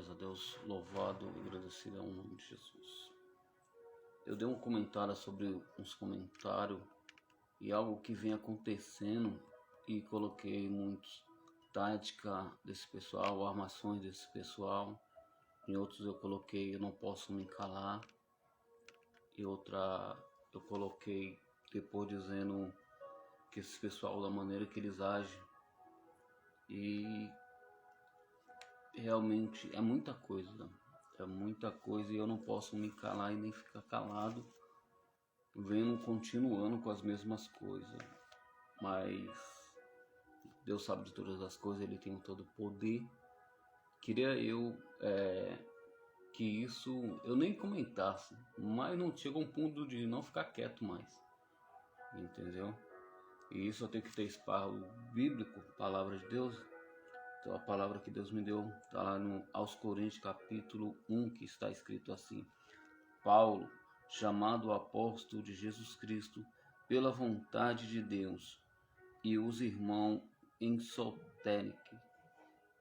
Glórias a Deus, louvado e agradecido é o nome de Jesus. Eu dei um comentário sobre uns comentários e algo que vem acontecendo e coloquei muitos tática desse pessoal, armações desse pessoal. Em outros eu coloquei eu não posso me calar. E outra eu coloquei depois dizendo que esse pessoal, da maneira que eles agem, e realmente é muita coisa e eu não posso me calar e nem ficar calado vendo continuando com as mesmas coisas. Mas Deus sabe de todas as coisas, Ele tem todo o poder. Queria eu que isso eu nem comentasse, mas não chega um ponto de não ficar quieto mais, entendeu? E isso eu tenho que ter espírito bíblico, palavra de Deus. Então a palavra que Deus me deu está lá aos Coríntios capítulo 1, que está escrito assim: Paulo, chamado apóstolo de Jesus Cristo pela vontade de Deus, e os irmãos em Sotérique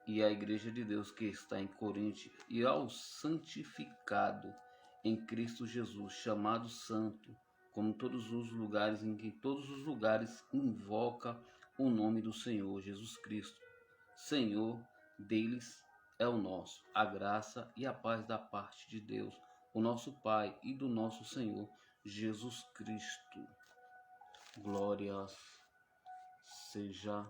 e a igreja de Deus que está em Corinto, e ao santificado em Cristo Jesus, chamado santo, como todos os lugares em que todos os lugares invoca o nome do Senhor Jesus Cristo. Senhor deles é o nosso, a graça e a paz da parte de Deus, o nosso Pai, e do nosso Senhor Jesus Cristo. Glórias seja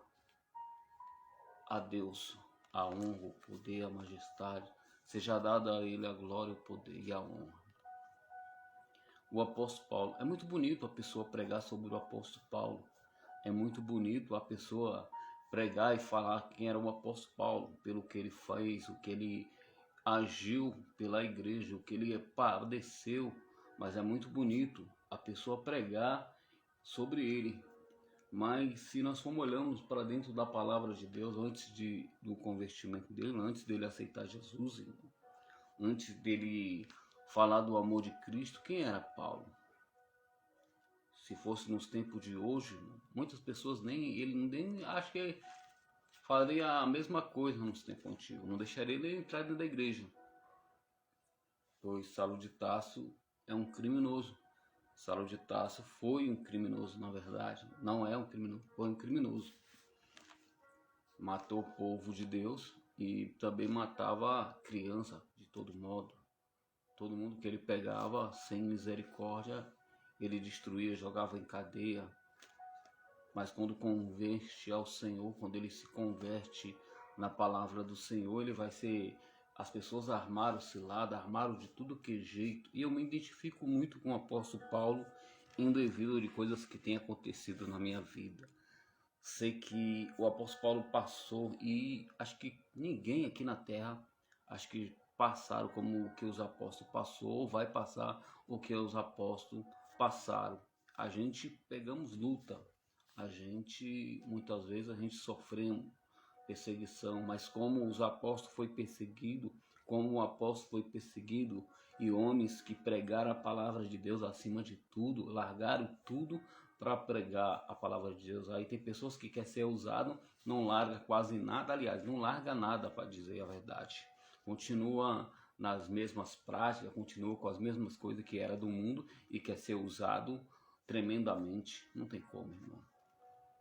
a Deus, a honra, o poder, a majestade, seja dada a Ele a glória, o poder e a honra. O apóstolo Paulo, é muito bonito a pessoa pregar sobre o apóstolo Paulo, é muito bonito a pessoa pregar e falar quem era o apóstolo Paulo, pelo que ele fez, o que ele agiu pela igreja, o que ele padeceu, mas é muito bonito a pessoa pregar sobre ele. Mas se nós formos olhando para dentro da palavra de Deus, antes do convertimento dele, antes dele aceitar Jesus, antes dele falar do amor de Cristo, quem era Paulo? Se fosse nos tempos de hoje, muitas pessoas nem acho que faria a mesma coisa nos tempos antigos, não deixaria ele entrar dentro da igreja, pois Saulo de Tarso é um criminoso. Saulo de Tarso foi um criminoso, na verdade, não é um criminoso, foi um criminoso. Matou o povo de Deus e também matava criança de todo modo. Todo mundo que ele pegava sem misericórdia, ele destruía, jogava em cadeia. Mas quando converte ao Senhor, quando ele se converte na palavra do Senhor, ele vai ser... As pessoas armaram cilada, armaram de tudo que é jeito. E eu me identifico muito com o apóstolo Paulo em devido de coisas que têm acontecido na minha vida. Sei que o apóstolo Paulo passou, e acho que ninguém aqui na terra, acho que passaram como o que os apóstolos passou, ou vai passar o que os apóstolos passaram. A gente pegamos luta, muitas vezes a gente sofremos perseguição, mas como os apóstolos foi perseguido, como o apóstolo foi perseguido, e homens que pregaram a palavra de Deus acima de tudo, largaram tudo para pregar a palavra de Deus. Aí tem pessoas que querem ser usado, não larga quase nada, aliás, não larga nada, para dizer a verdade. Continua nas mesmas práticas, continua com as mesmas coisas que era do mundo e quer ser usado tremendamente. Não tem como, irmão.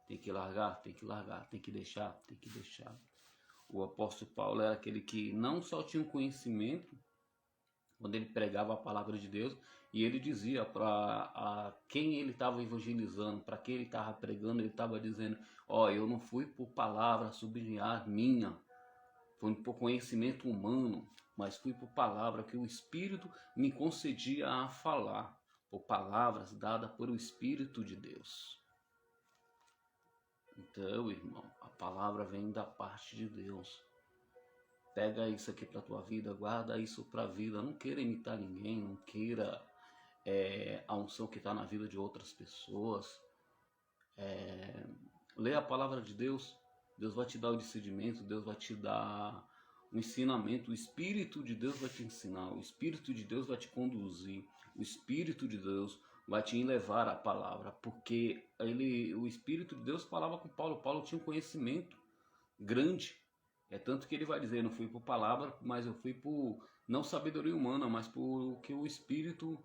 Tem que largar, tem que deixar. O apóstolo Paulo era aquele que não só tinha um conhecimento quando ele pregava a palavra de Deus, e ele dizia para quem ele estava evangelizando, para quem ele estava pregando, ele estava dizendo: eu não fui por palavra sublinhar minha, foi por conhecimento humano, mas fui por palavra que o Espírito me concedia a falar, por palavras dadas por o Espírito de Deus. Então, irmão, a palavra vem da parte de Deus. Pega isso aqui para a tua vida, guarda isso para a vida. Não queira imitar ninguém, não queira a unção que está na vida de outras pessoas. Lê a palavra de Deus. Deus vai te dar o discernimento, Deus vai te dar o ensinamento. O Espírito de Deus vai te ensinar, o Espírito de Deus vai te conduzir, o Espírito de Deus vai te levar à palavra, porque o Espírito de Deus falava com Paulo. Paulo tinha um conhecimento grande, É tanto que ele vai dizer, não fui por palavra, mas eu fui por, não sabedoria humana, mas por que o Espírito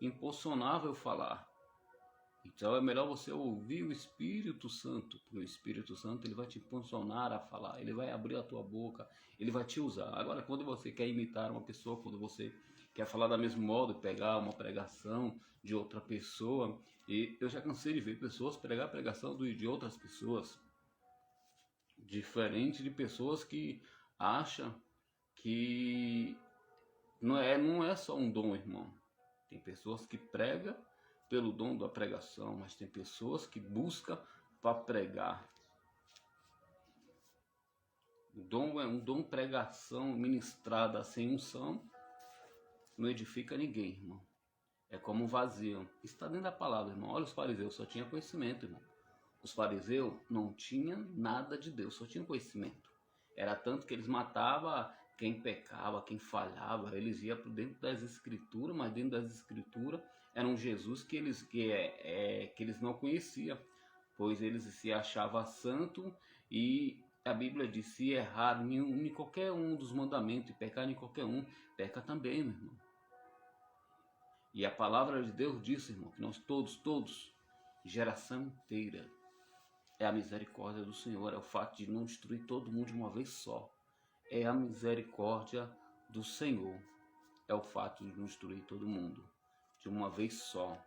impulsionava eu falar. Então é melhor você ouvir o Espírito Santo, porque o Espírito Santo ele vai te impulsionar a falar, ele vai abrir a tua boca, ele vai te usar. Agora, quando você quer imitar uma pessoa, quando você quer falar da mesmo modo, pegar uma pregação de outra pessoa, e eu já cansei de ver pessoas pregar a pregação de outras pessoas, diferente de pessoas que acham que não é só um dom, irmão. Tem pessoas que pregam pelo dom da pregação, mas tem pessoas que buscam para pregar. O dom é um dom pregação ministrada sem unção, não edifica ninguém, irmão. É como um vazio. Está dentro da palavra, irmão. Olha, os fariseus só tinham conhecimento, irmão. Os fariseus não tinham nada de Deus, só tinham conhecimento. Era tanto que eles matavam quem pecava, quem falhava. Eles iam por dentro das escrituras, mas dentro das escrituras era um Jesus que eles não conheciam, pois eles se achavam santo, e a Bíblia diz: se errar em qualquer um dos mandamentos e pecar em qualquer um, peca também, meu irmão. E a palavra de Deus diz, irmão, que nós todos, geração inteira, é a misericórdia do Senhor, é o fato de não destruir todo mundo de uma vez só. É a misericórdia do Senhor, é o fato de não destruir todo mundo de uma vez só.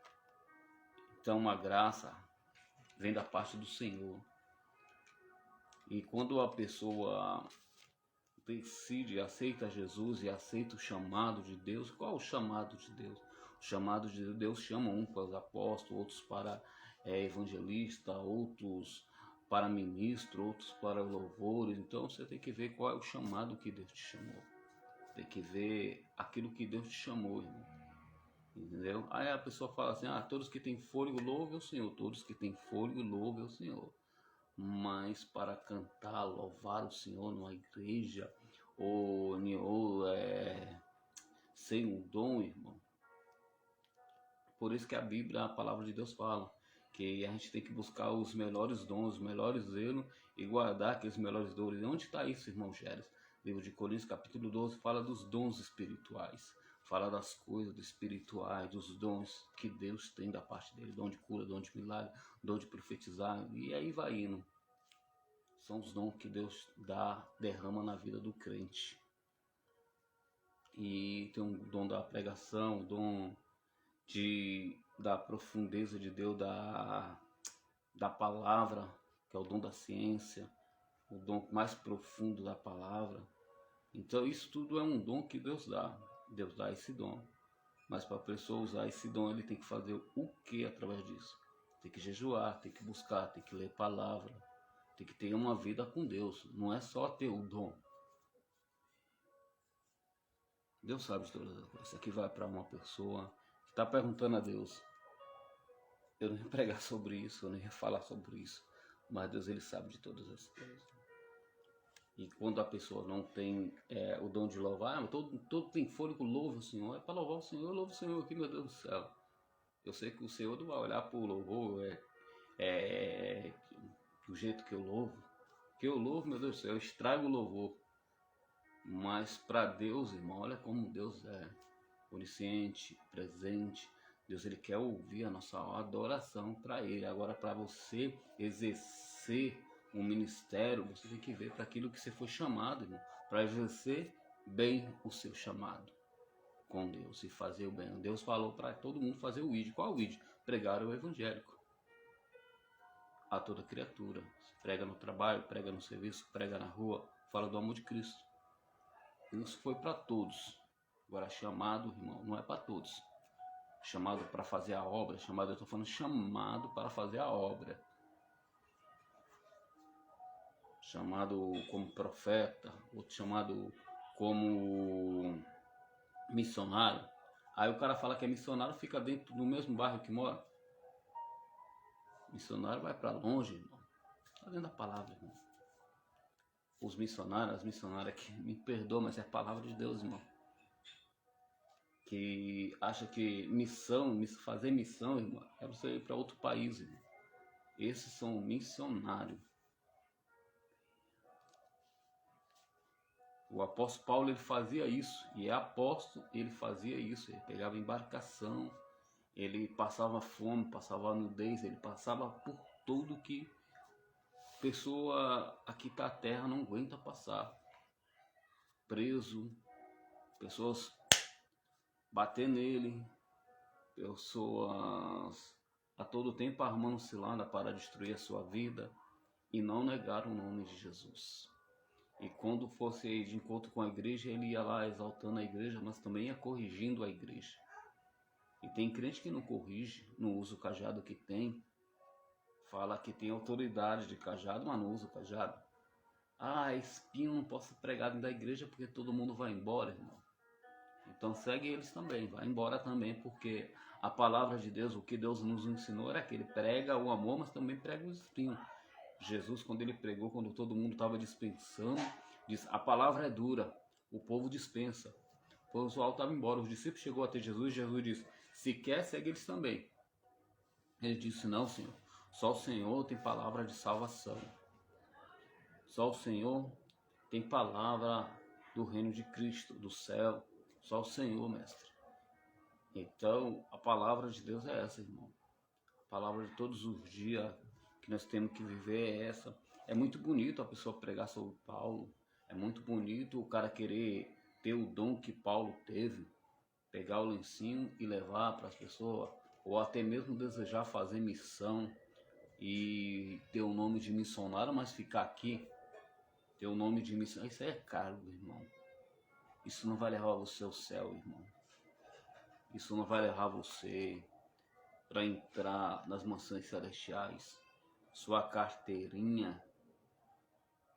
Então a graça vem da parte do Senhor. E quando a pessoa decide, aceita Jesus e aceita o chamado de Deus, qual é o chamado de Deus? O chamado de Deus chama um para os apóstolos, outros para evangelista, outros para ministro, outros para louvores. Então você tem que ver qual é o chamado que Deus te chamou. Tem que ver aquilo que Deus te chamou, irmão. Entendeu? Aí a pessoa fala assim: todos que têm fôlego louvem ao Senhor, todos que têm fôlego louvem ao Senhor. Mas para cantar, louvar o Senhor numa igreja ou sem um dom, irmão. Por isso que a Bíblia, a palavra de Deus fala que a gente tem que buscar os melhores dons, os melhores zelos e guardar aqueles melhores dores. Onde está isso, irmão Géres? Livro de Coríntios, capítulo 12, fala dos dons espirituais. Fala das coisas espirituais, dos dons que Deus tem da parte dele. Dom de cura, dom de milagre, dom de profetizar. E aí vai indo. São os dons que Deus derrama na vida do crente. E tem um dom da pregação, o dom da profundeza de Deus, da palavra, que é o dom da ciência, o dom mais profundo da palavra. Então isso tudo é um dom que Deus dá. Deus dá esse dom. Mas para a pessoa usar esse dom, ele tem que fazer o que através disso? Tem que jejuar, tem que buscar, tem que ler palavra, tem que ter uma vida com Deus. Não é só ter o dom. Deus sabe de todas as coisas. Isso aqui vai para uma pessoa que está perguntando a Deus. Eu não ia pregar sobre isso, eu não ia falar sobre isso. Mas Deus, ele sabe de todas as coisas. E quando a pessoa não tem o dom de louvar, todo tem fôlego, louva o Senhor. É para louvar o Senhor, eu louvo o Senhor aqui, meu Deus do céu. Eu sei que o Senhor não vai olhar para o louvor do jeito que eu louvo. Que eu louvo, meu Deus do céu, eu estrago o louvor. Mas para Deus, irmão, olha como Deus é onisciente, presente. Deus, ele quer ouvir a nossa adoração para ele. Agora, para você exercer um ministério, você tem que ver para aquilo que você foi chamado, irmão, para exercer bem o seu chamado com Deus e fazer o bem. Deus falou para todo mundo fazer o ID. Qual o ID? Pregar o evangélico a toda criatura. Prega no trabalho, prega no serviço, prega na rua, fala do amor de Cristo. Isso foi para todos. Agora, chamado, irmão, não é para todos. Chamado para fazer a obra, eu estou falando chamado para fazer a obra. Chamado como profeta, outro chamado como missionário. Aí o cara fala que é missionário, fica dentro do mesmo bairro que mora. Missionário vai para longe, irmão. Está dentro da palavra, irmão. Os missionários, as missionárias que me perdoam, mas é a palavra de Deus, irmão. Que acha que fazer missão, irmão, é você ir para outro país, irmão. Esses são missionários. O apóstolo Paulo, ele fazia isso, e é apóstolo, ele fazia isso, ele pegava embarcação, ele passava fome, passava nudez, ele passava por tudo que pessoa aqui da terra não aguenta passar. Preso, pessoas bater nele, pessoas a todo tempo armando cilada para destruir a sua vida e não negar o nome de Jesus. E quando fosse de encontro com a igreja, ele ia lá exaltando a igreja, mas também ia corrigindo a igreja. E tem crente que não corrige, não usa o cajado que tem, fala que tem autoridade de cajado, mas não usa o cajado. Ah, espinho não posso pregar dentro da igreja porque todo mundo vai embora, irmão. Então segue eles também, vai embora também, porque a palavra de Deus, o que Deus nos ensinou era que ele prega o amor, mas também prega o espinho. Jesus, quando ele pregou, quando todo mundo estava dispensando, diz, a palavra é dura, o povo dispensa. O pessoal estava embora, os discípulos chegou até Jesus, Jesus disse, se quer, segue eles também. Ele disse, não, Senhor, só o Senhor tem palavra de salvação. Só o Senhor tem palavra do reino de Cristo, do céu. Só o Senhor, mestre. Então, a palavra de Deus é essa, irmão. A palavra de todos os dias que nós temos que viver é essa. É muito bonito a pessoa pregar sobre Paulo. É muito bonito o cara querer ter o dom que Paulo teve. Pegar o lencinho e levar para as pessoas. Ou até mesmo desejar fazer missão e ter o nome de missionário, mas ficar aqui. Ter o nome de missionário. Isso é caro, irmão. Isso não vai levar você ao céu, irmão. Isso não vai levar você para entrar nas mansões celestiais. Sua carteirinha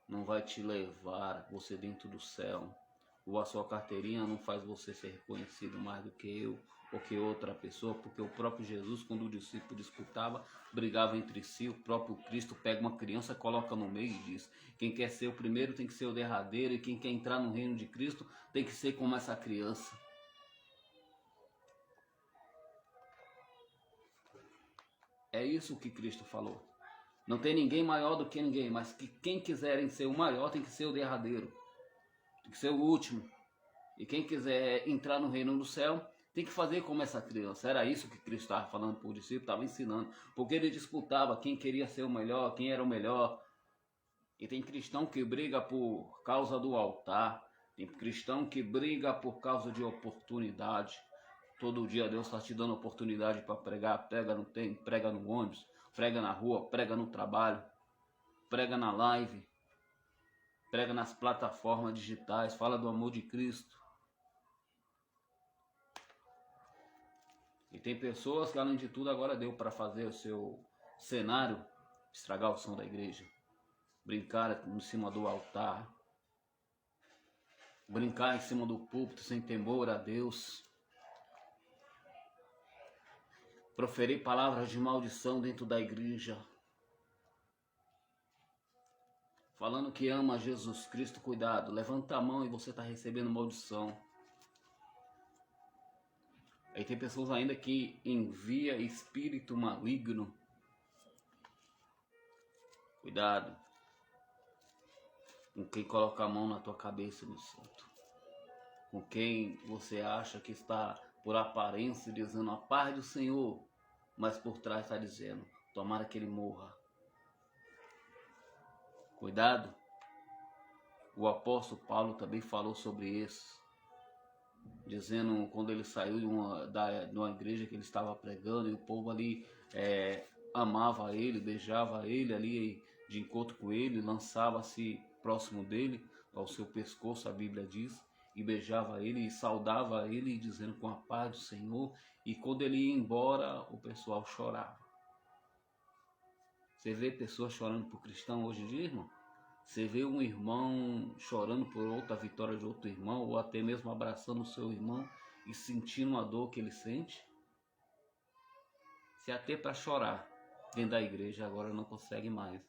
não vai te levar você dentro do céu. Ou a sua carteirinha não faz você ser reconhecido mais do que eu ou que outra pessoa, porque o próprio Jesus, quando o discípulo disputava, brigava entre si, o próprio Cristo pega uma criança, coloca no meio e diz, quem quer ser o primeiro tem que ser o derradeiro, e quem quer entrar no reino de Cristo tem que ser como essa criança. É isso que Cristo falou. Não tem ninguém maior do que ninguém, mas que quem quiserem ser o maior tem que ser o derradeiro. Tem que ser o último. E quem quiser entrar no reino do céu tem que fazer como essa criança. Era isso que Cristo estava falando para o discípulo, estava ensinando. Porque ele disputava quem queria ser o melhor, quem era o melhor. E tem cristão que briga por causa do altar. Tem cristão que briga por causa de oportunidade. Todo dia Deus está te dando oportunidade para pregar. Prega no tempo, prega no ônibus, prega na rua, prega no trabalho, prega na live, prega nas plataformas digitais, fala do amor de Cristo. E tem pessoas que, além de tudo, agora deu para fazer o seu cenário, estragar o som da igreja, brincar em cima do altar, brincar em cima do púlpito sem temor a Deus, proferir palavras de maldição dentro da igreja, falando que ama Jesus Cristo. Cuidado, levanta a mão e você está recebendo maldição. Aí tem pessoas ainda que envia espírito maligno. Cuidado com quem coloca a mão na tua cabeça, meu santo. Com quem você acha que está por aparência dizendo a paz do Senhor, mas por trás está dizendo, tomara que ele morra. Cuidado. O apóstolo Paulo também falou sobre isso, dizendo quando ele saiu de uma igreja que ele estava pregando e o povo ali amava ele, beijava ele ali de encontro com ele, lançava-se próximo dele, ao seu pescoço, a Bíblia diz, e beijava ele e saudava ele, dizendo com a paz do Senhor, e quando ele ia embora, o pessoal chorava. Você vê pessoas chorando por cristão hoje em dia, irmão? Você vê um irmão chorando por outra vitória de outro irmão, ou até mesmo abraçando o seu irmão e sentindo a dor que ele sente? Se até para chorar dentro da igreja agora não consegue mais.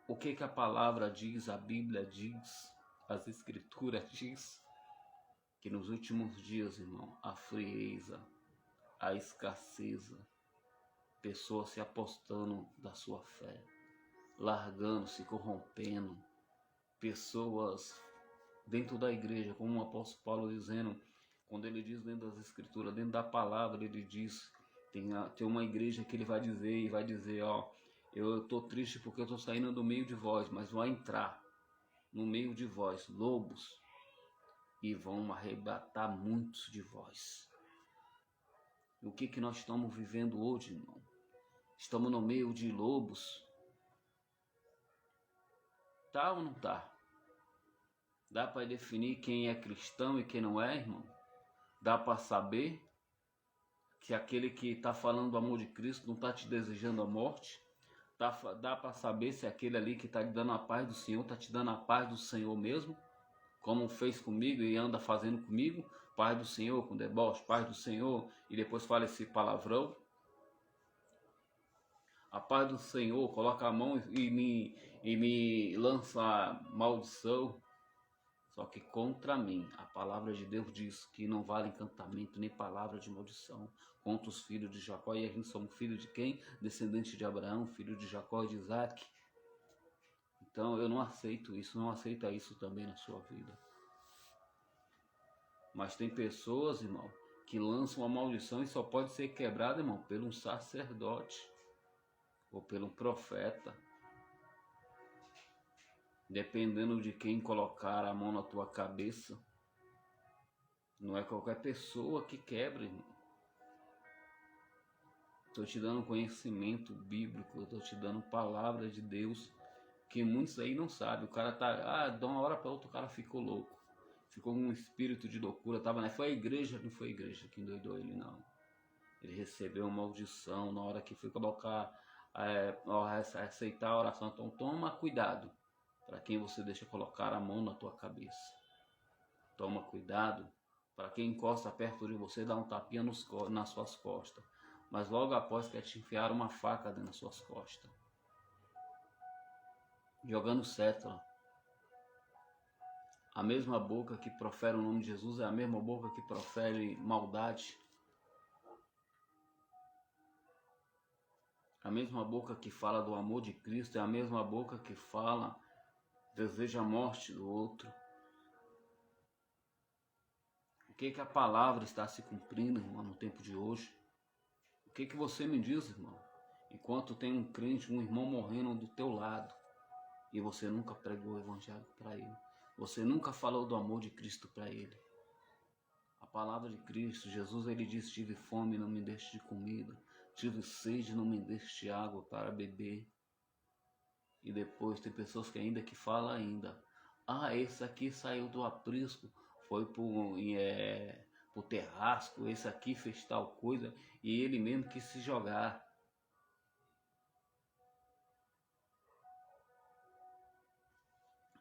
O que a palavra diz, a Bíblia diz, as Escrituras diz? Que nos últimos dias, irmão, a frieza, a escassez, pessoas se apostando da sua fé, largando, se corrompendo, pessoas dentro da igreja, como o apóstolo Paulo dizendo, quando ele diz dentro das escrituras, dentro da palavra, ele diz, tem uma igreja que ele vai dizer, ó, eu estou triste porque eu estou saindo do meio de vós, mas vai entrar no meio de vós lobos e vão arrebatar muitos de vós. O que nós estamos vivendo hoje, irmão? Estamos no meio de lobos. Tá ou não tá? Dá para definir quem é cristão e quem não é, irmão? Dá para saber que aquele que está falando do amor de Cristo não está te desejando a morte? Dá para saber se aquele ali que está te dando a paz do Senhor está te dando a paz do Senhor mesmo? Como fez comigo e anda fazendo comigo? Paz do Senhor com deboche, paz do Senhor, e depois fala esse palavrão. A paz do Senhor, coloca a mão e me lança maldição. Só que contra mim, a palavra de Deus diz que não vale encantamento nem palavra de maldição contra os filhos de Jacó. E a gente somos filhos de quem? Descendente de Abraão, filho de Jacó e de Isaac. Então eu não aceito isso, não aceita isso também na sua vida. Mas tem pessoas, irmão, que lançam a maldição e só pode ser quebrada, irmão, por um sacerdote ou pelo profeta. Dependendo de quem colocar a mão na tua cabeça. Não é qualquer pessoa que quebra, irmão. Estou te dando conhecimento bíblico, estou te dando palavra de Deus, que muitos aí não sabem. O cara tá, de uma hora para outra o cara ficou louco. Ficou com um espírito de loucura, foi a igreja, não foi a igreja que endoidou ele, não. Ele recebeu uma maldição na hora que foi colocar, aceitar a oração. Então toma cuidado para quem você deixa colocar a mão na tua cabeça. Toma cuidado para quem encosta perto de você, dá um tapinha nas suas costas. Mas logo após quer te enfiar uma faca dentro das suas costas. Jogando cetro. A mesma boca que profere o nome de Jesus é a mesma boca que profere maldade. A mesma boca que fala do amor de Cristo é a mesma boca que fala, deseja a morte do outro. O que a palavra está se cumprindo, irmão, no tempo de hoje? O que você me diz, irmão? Enquanto tem um crente, um irmão morrendo do teu lado, e você nunca pregou o evangelho para ele. Você nunca falou do amor de Cristo para ele. A palavra de Cristo, Jesus, ele disse, tive fome, não me deste de comida. Tive sede, não me deste água para beber. E depois tem pessoas que ainda falam ainda. Esse aqui saiu do aprisco, foi pro terrasco, esse aqui fez tal coisa, e ele mesmo quis se jogar.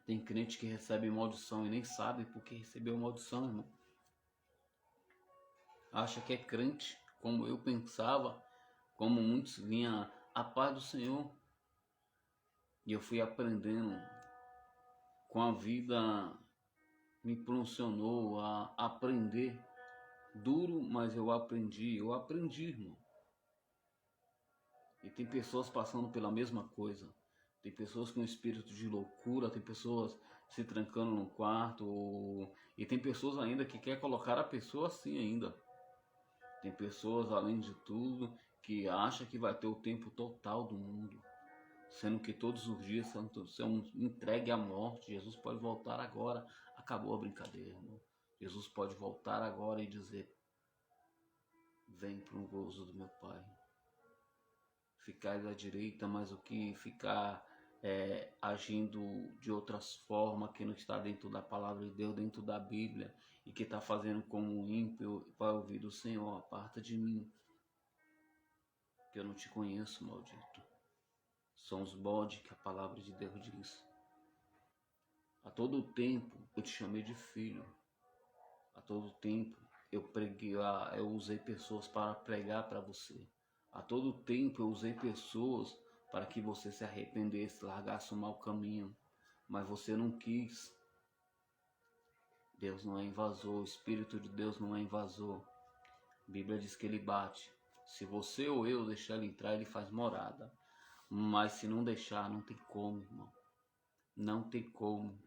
Tem crente que recebe maldição e nem sabe por que recebeu maldição, irmão. Acha que é crente, como eu pensava, como muitos vinham, a paz do Senhor. E eu fui aprendendo, com a vida me proporcionou a aprender. Duro, mas eu aprendi, irmão. E tem pessoas passando pela mesma coisa. Tem pessoas com espírito de loucura, tem pessoas se trancando no quarto, e tem pessoas ainda que quer colocar a pessoa assim ainda. Tem pessoas, além de tudo, que acham que vai ter o tempo total do mundo, sendo que todos os dias são entregues à morte. Jesus pode voltar agora, acabou a brincadeira, irmão. Jesus pode voltar agora e dizer, vem para o gozo do meu Pai. Ficar à direita, mas o que ficar agindo de outras formas, que não está dentro da palavra de Deus, dentro da Bíblia, e que está fazendo como um ímpio, vai ouvir do Senhor, aparta de mim, que eu não te conheço, maldito. São os bodes que a palavra de Deus diz. A todo tempo eu te chamei de filho. A todo tempo eu usei pessoas para pregar para você. A todo tempo eu usei pessoas para que você se arrependesse, largasse o mau caminho. Mas você não quis. Deus não é invasor, o Espírito de Deus não é invasor. A Bíblia diz que ele bate. Se você ou eu deixar ele entrar, ele faz morada. Mas se não deixar, não tem como, irmão. Não tem como.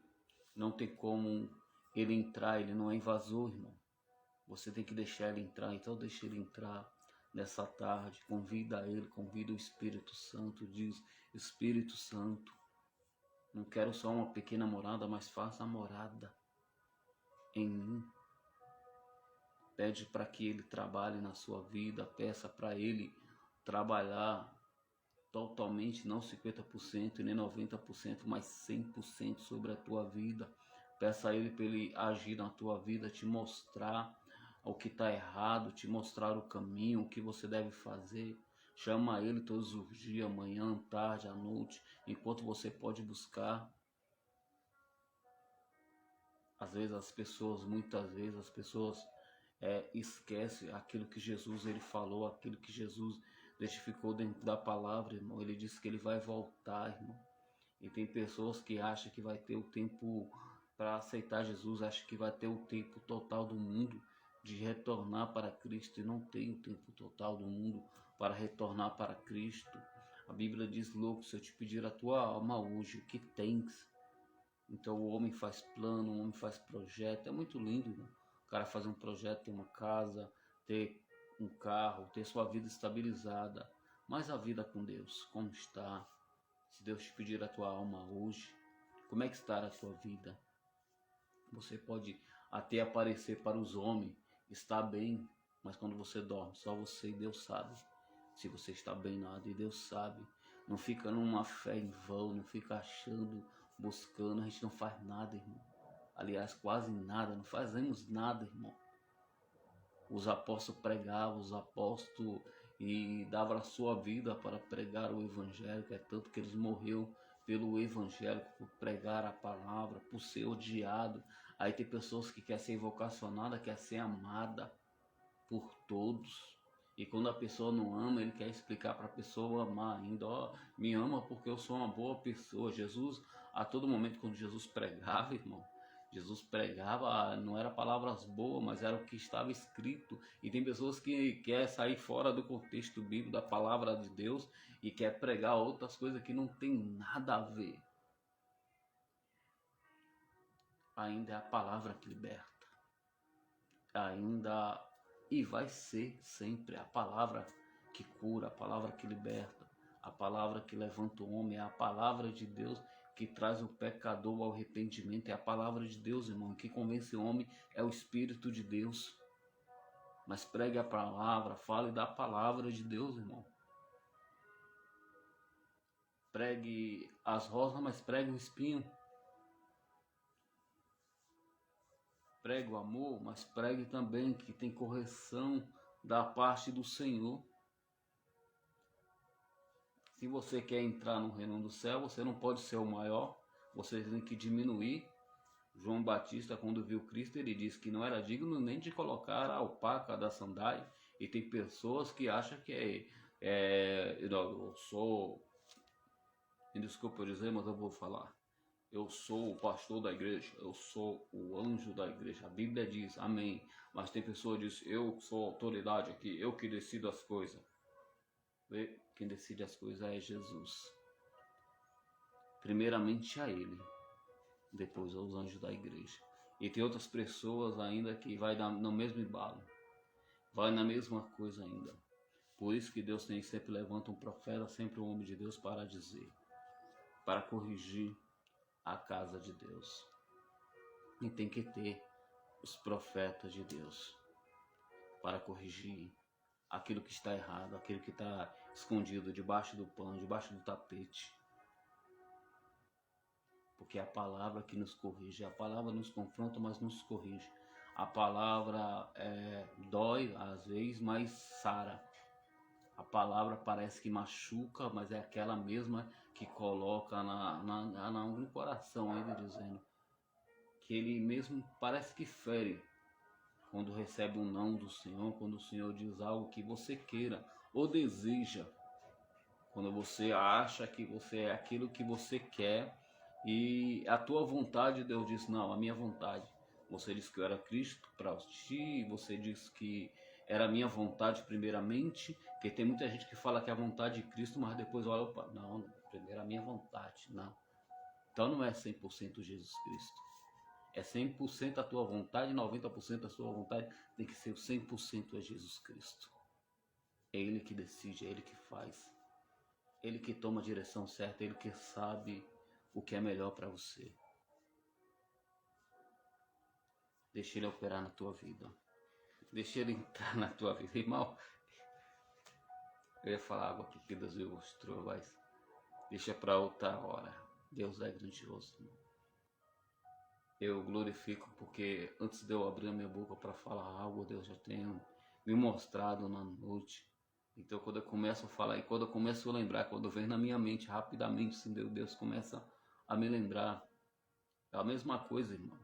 Não tem como ele entrar, ele não é invasor, irmão. Você tem que deixar ele entrar, então deixa ele entrar nessa tarde. Convida ele, convida o Espírito Santo, diz: Espírito Santo, não quero só uma pequena morada, mas faça a morada em mim. Pede para que ele trabalhe na sua vida, peça para ele trabalhar totalmente, não 50% nem 90%, mas 100% sobre a tua vida. Peça a ele para ele agir na tua vida, te mostrar o que está errado, te mostrar o caminho, o que você deve fazer. Chama ele todos os dias, manhã, tarde, à noite, enquanto você pode buscar. Às vezes muitas vezes as pessoas esquecem aquilo que Jesus ele falou, aquilo que Jesus testificou dentro da palavra, irmão. Ele disse que ele vai voltar, irmão. E tem pessoas que acham que vai ter o tempo para aceitar Jesus, acham que vai ter o tempo total do mundo de retornar para Cristo, e não tem o tempo total do mundo para retornar para Cristo. A Bíblia diz: louco, se eu te pedir a tua alma hoje, o que tens? Então o homem faz plano, o homem faz projeto, é muito lindo, irmão. O cara fazer um projeto, ter uma casa, ter um carro, ter sua vida estabilizada. Mas a vida com Deus, como está? Se Deus te pedir a tua alma hoje, como é que está a tua vida? Você pode até aparecer para os homens, está bem, mas quando você dorme, só você e Deus sabe se você está bem nada, e Deus sabe. Não fica numa fé em vão, não fica achando, buscando, a gente não faz nada, irmão. Aliás, quase nada, não fazemos nada, irmão. Os apóstolos pregavam, os apóstolos e davam a sua vida para pregar o evangelho, é tanto que eles morreram pelo evangelho, por pregar a palavra, por ser odiado. Aí tem pessoas que querem ser vocacionada, quer ser amada por todos. E quando a pessoa não ama, ele quer explicar para a pessoa amar ainda. Ó, me ama porque eu sou uma boa pessoa. Jesus, a todo momento, quando Jesus pregava, irmão, Jesus pregava, não era palavras boas, mas era o que estava escrito. E tem pessoas que querem sair fora do contexto bíblico, da palavra de Deus, e quer pregar outras coisas que não tem nada a ver. Ainda é a palavra que liberta. Ainda e vai ser sempre a palavra que cura, a palavra que liberta, a palavra que levanta o homem, é a palavra de Deus que traz o pecador ao arrependimento, é a palavra de Deus, irmão, que convence o homem, é o Espírito de Deus. Mas pregue a palavra, fale da palavra de Deus, irmão. Pregue as rosas, mas pregue o espinho. Pregue o amor, mas pregue também que tem correção da parte do Senhor. Se você quer entrar no reino do céu, você não pode ser o maior, você tem que diminuir. João Batista, quando viu Cristo, ele disse que não era digno nem de colocar a alpaca da sandália. E tem pessoas que acham que eu sou, me desculpa eu dizer, mas eu vou falar. Eu sou o pastor da igreja, eu sou o anjo da igreja. A Bíblia diz, amém. Mas tem pessoa que diz, eu sou autoridade aqui, eu que decido as coisas. Quem decide as coisas é Jesus. Primeiramente a Ele, depois aos anjos da igreja. E tem outras pessoas ainda que vai no mesmo embalo, vai na mesma coisa ainda. Por isso que Deus sempre levanta um profeta, sempre um homem de Deus para dizer, para corrigir a casa de Deus. E tem que ter os profetas de Deus para corrigir aquilo que está errado, aquilo que está escondido debaixo do pano, debaixo do tapete. Porque é a palavra que nos corrige, a palavra nos confronta, mas nos corrige. A palavra dói às vezes, mas sara. A palavra parece que machuca, mas é aquela mesma que coloca no coração ele dizendo que ele mesmo parece que fere quando recebe um não do Senhor, quando o Senhor diz algo que você queira ou deseja, quando você acha que você é aquilo que você quer e a tua vontade, Deus diz, não, a minha vontade. Você disse que eu era Cristo para ti, você disse que era a minha vontade primeiramente, porque tem muita gente que fala que é a vontade de Cristo, mas depois olha, opa, não, primeiro a minha vontade, não. Então não é 100% Jesus Cristo. É 100% a tua vontade, 90% a sua vontade. Tem que ser o 100% a Jesus Cristo. É Ele que decide, é Ele que faz. Ele que toma a direção certa, Ele que sabe o que é melhor para você. Deixa Ele operar na tua vida. Deixa Ele entrar na tua vida. Irmão, eu ia falar algo aqui que Deus me mostrou, mas deixa para outra hora. Deus é grandioso, irmão. Eu glorifico porque antes de eu abrir a minha boca para falar algo, Deus já tem me mostrado na noite. Então quando eu começo a falar e quando eu começo a lembrar, quando vem na minha mente rapidamente, assim, Deus começa a me lembrar. É a mesma coisa, irmão.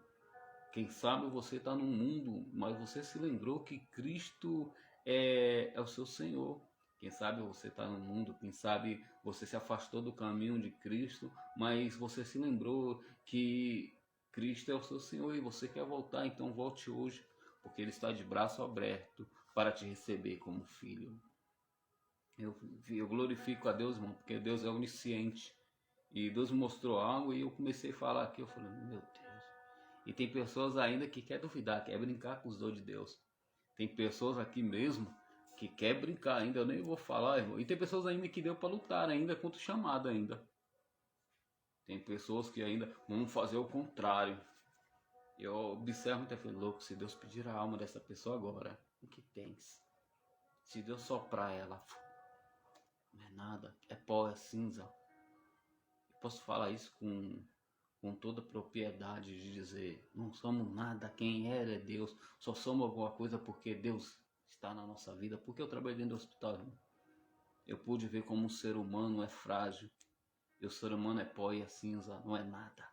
Quem sabe você está no mundo, mas você se lembrou que Cristo é o seu Senhor. Quem sabe você está no mundo, quem sabe você se afastou do caminho de Cristo, mas você se lembrou que Cristo é o seu Senhor e você quer voltar, então volte hoje, porque Ele está de braço aberto para te receber como filho. Eu glorifico a Deus, irmão, porque Deus é onisciente. E Deus me mostrou algo e eu comecei a falar aqui, eu falei, meu Deus. E tem pessoas ainda que quer duvidar, quer brincar com os dons de Deus. Tem pessoas aqui mesmo que quer brincar ainda, eu nem vou falar, irmão. E tem pessoas ainda que deu para lutar ainda contra o chamado ainda. Tem pessoas que ainda vão fazer o contrário. Eu observo muita coisa, louco, se Deus pedir a alma dessa pessoa agora, o que tens? Se Deus soprar ela, não é nada, é pó, é cinza. Eu posso falar isso com toda propriedade de dizer, não somos nada, quem é Deus, só somos alguma coisa porque Deus está na nossa vida. Porque eu trabalhei dentro do hospital, irmão. Eu pude ver como um ser humano é frágil, e o ser humano é pó e é cinza, não é nada.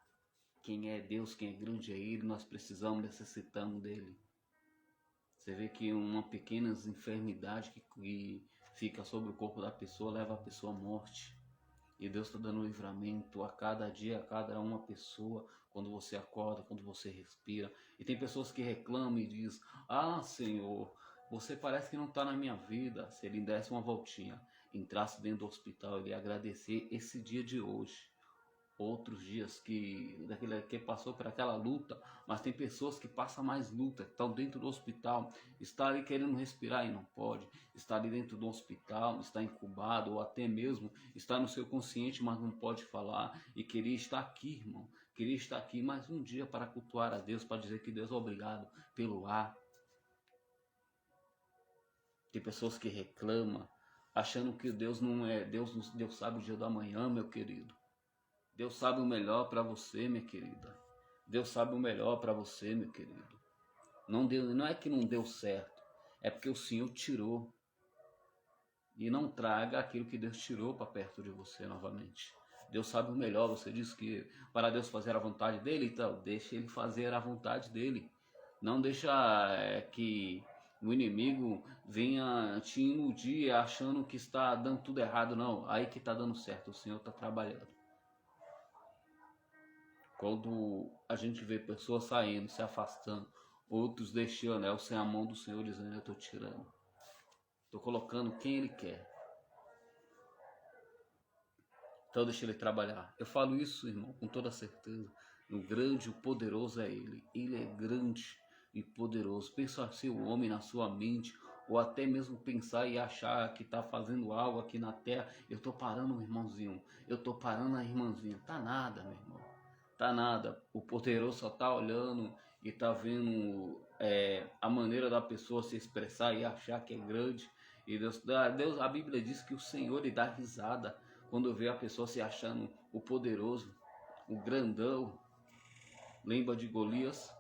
Quem é Deus, quem é grande é Ele, nós precisamos, necessitamos dEle. Você vê que uma pequena enfermidade que fica sobre o corpo da pessoa leva a pessoa à morte. E Deus está dando livramento a cada dia, a cada uma pessoa, quando você acorda, quando você respira. E tem pessoas que reclamam e dizem, ah, Senhor, você parece que não está na minha vida. Se Ele desse uma voltinha, entrasse dentro do hospital, Ele ia agradecer esse dia de hoje. Outros dias que passou por aquela luta, mas tem pessoas que passam mais luta, que estão dentro do hospital, está ali querendo respirar e não pode, está ali dentro do hospital, está incubado, ou até mesmo está no seu consciente, mas não pode falar, e queria estar aqui, irmão, queria estar aqui mais um dia para cultuar a Deus, para dizer que Deus é obrigado pelo ar. Tem pessoas que reclamam, achando que Deus não é, Deus sabe o dia da manhã, meu querido. Deus sabe o melhor para você, minha querida. Deus sabe o melhor para você, meu querido. Não é que não deu certo, é porque o Senhor tirou. E não traga aquilo que Deus tirou para perto de você novamente. Deus sabe o melhor. Você diz que para Deus fazer a vontade dele, então deixa Ele fazer a vontade dele. Não deixa que o inimigo venha te iludir achando que está dando tudo errado, não. Aí que está dando certo, o Senhor está trabalhando. Quando a gente vê pessoas saindo, se afastando, outros deixando, o sem a mão do Senhor dizendo, eu estou tirando. Estou colocando quem Ele quer. Então deixa Ele trabalhar. Eu falo isso, irmão, com toda certeza. O grande, o poderoso é Ele. Ele é grande e poderoso. Pensa ser o homem na sua mente, ou até mesmo pensar e achar que está fazendo algo aqui na terra. Eu estou parando, meu irmãozinho. Eu estou parando a irmãzinha. Tá nada, meu irmão. Tá nada, o poderoso só tá olhando e tá vendo a maneira da pessoa se expressar e achar que é grande. E Deus, a Bíblia diz que o Senhor lhe dá risada quando vê a pessoa se achando o poderoso, o grandão. Lembra de Golias?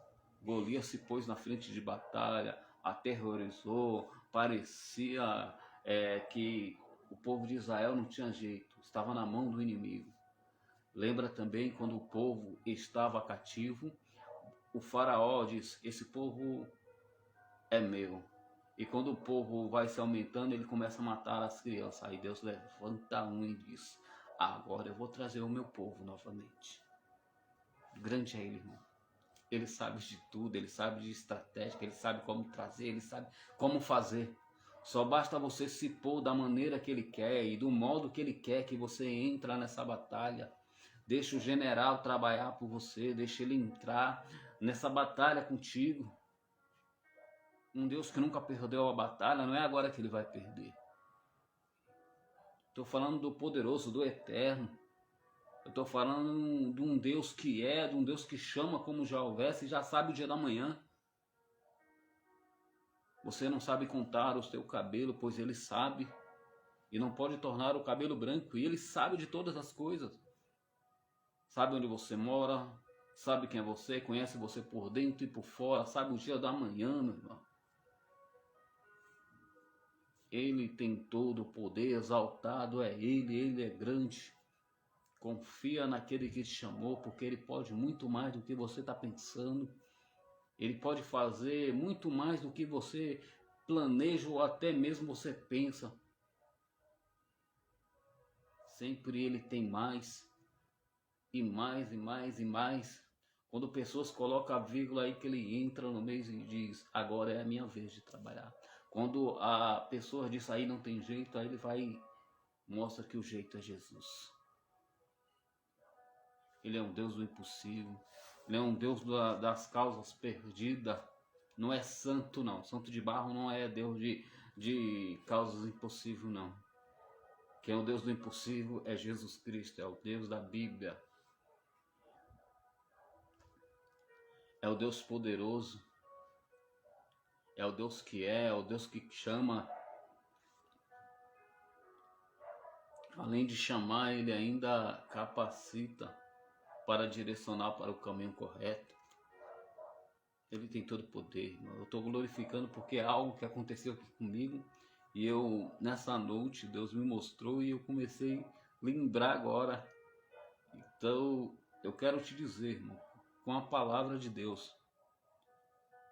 Golias se pôs na frente de batalha, aterrorizou, parecia que o povo de Israel não tinha jeito, estava na mão do inimigo. Lembra também quando o povo estava cativo, o faraó diz, esse povo é meu. E quando o povo vai se aumentando, ele começa a matar as crianças. Aí Deus levanta um e diz, agora eu vou trazer o meu povo novamente. Grande é Ele, irmão. Ele sabe de tudo, Ele sabe de estratégia, Ele sabe como trazer, Ele sabe como fazer. Só basta você se pôr da maneira que Ele quer e do modo que Ele quer que você entre nessa batalha. Deixa o general trabalhar por você, deixa ele entrar nessa batalha contigo. Um Deus que nunca perdeu a batalha, não é agora que ele vai perder. Estou falando do poderoso, do eterno. Eu estou falando de um Deus que é, de um Deus que chama como já houvesse e já sabe o dia da manhã. Você não sabe contar o seu cabelo, pois ele sabe. E não pode tornar o cabelo branco. E ele sabe de todas as coisas. Sabe onde você mora, sabe quem é você, conhece você por dentro e por fora, sabe o dia da manhã, meu irmão. Ele tem todo o poder, exaltado é ele é grande. Confia naquele que te chamou, porque ele pode muito mais do que você está pensando. Ele pode fazer muito mais do que você planeja ou até mesmo você pensa. Sempre ele tem mais, e mais, e mais, e mais. Quando pessoas colocam a vírgula aí que ele entra no meio e diz, agora é a minha vez de trabalhar. Quando a pessoa diz aí não tem jeito, aí ele vai, mostra que o jeito é Jesus. Ele é um Deus do impossível. Ele é um Deus das causas perdidas. Não é santo, não. Santo de barro não é Deus de causas impossíveis, não. Quem é o Deus do impossível é Jesus Cristo. É o Deus da Bíblia. É o Deus poderoso. É o Deus que é o Deus que chama. Além de chamar, ele ainda capacita para direcionar para o caminho correto. Ele tem todo o poder, irmão. Eu estou glorificando porque é algo que aconteceu aqui comigo. E eu, nessa noite, Deus me mostrou e eu comecei a lembrar agora. Então, eu quero te dizer, irmão, com a palavra de Deus,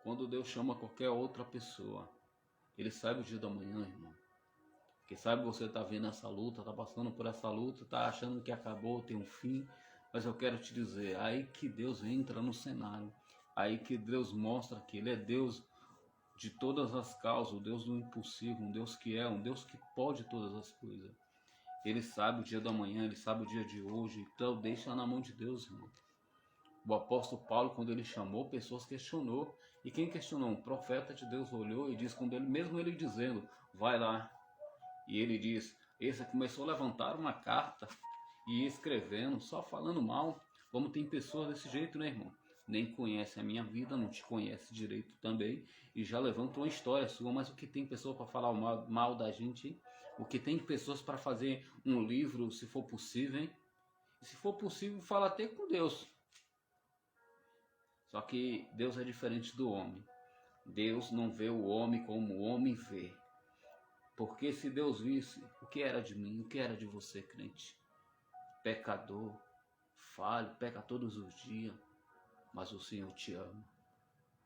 quando Deus chama qualquer outra pessoa, Ele sabe o dia da manhã, irmão. Porque sabe, você está vendo essa luta, está passando por essa luta, está achando que acabou, tem um fim. Mas eu quero te dizer, aí que Deus entra no cenário. Aí que Deus mostra que Ele é Deus de todas as causas, o Deus do impossível, um Deus que é, um Deus que pode todas as coisas. Ele sabe o dia da manhã, Ele sabe o dia de hoje, então deixa na mão de Deus, irmão. O apóstolo Paulo, quando ele chamou, pessoas questionou. E quem questionou? Um profeta de Deus olhou e disse, quando ele, mesmo ele dizendo, vai lá. E ele diz, esse começou a levantar uma carta e escrevendo, só falando mal. Como tem pessoas desse jeito, né, irmão? Nem conhece a minha vida, não te conhece direito também, e já levantam uma história sua. Mas o que tem pessoa para falar mal da gente, hein? O que tem pessoas para fazer um livro, se for possível, hein? E se for possível, fala até com Deus. Só que Deus é diferente do homem. Deus não vê o homem como o homem vê. Porque se Deus visse, o que era de mim, o que era de você, crente? Pecador, falho, peca todos os dias, mas o Senhor te ama.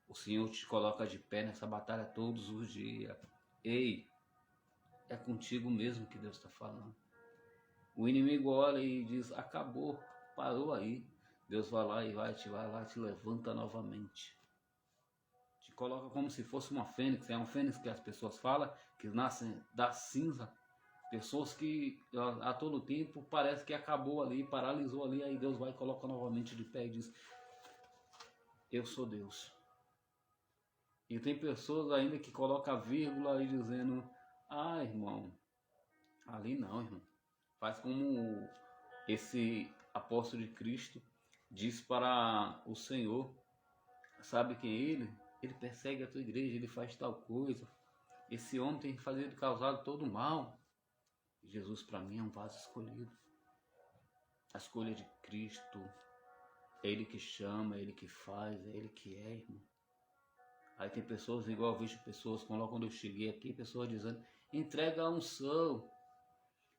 O Senhor te coloca de pé nessa batalha todos os dias. Ei, é contigo mesmo que Deus está falando. O inimigo olha e diz, acabou, parou aí. Deus vai lá e vai lá, te levanta novamente. Te coloca como se fosse uma fênix. É uma fênix que as pessoas falam, que nascem da cinza. Pessoas que a todo tempo parece que acabou ali, paralisou ali, aí Deus vai e coloca novamente de pé e diz, eu sou Deus. E tem pessoas ainda que colocam vírgula aí dizendo, ah, irmão, ali não, irmão. Faz como esse apóstolo de Cristo diz para o Senhor, sabe quem é ele? Ele persegue a tua igreja, ele faz tal coisa. Esse homem tem causado todo o mal. Jesus para mim é um vaso escolhido. A escolha de Cristo, é Ele que chama, é Ele que faz, é Ele que é, irmão. Aí tem pessoas, igual eu vejo pessoas, quando eu cheguei aqui, pessoas dizendo, entrega a unção,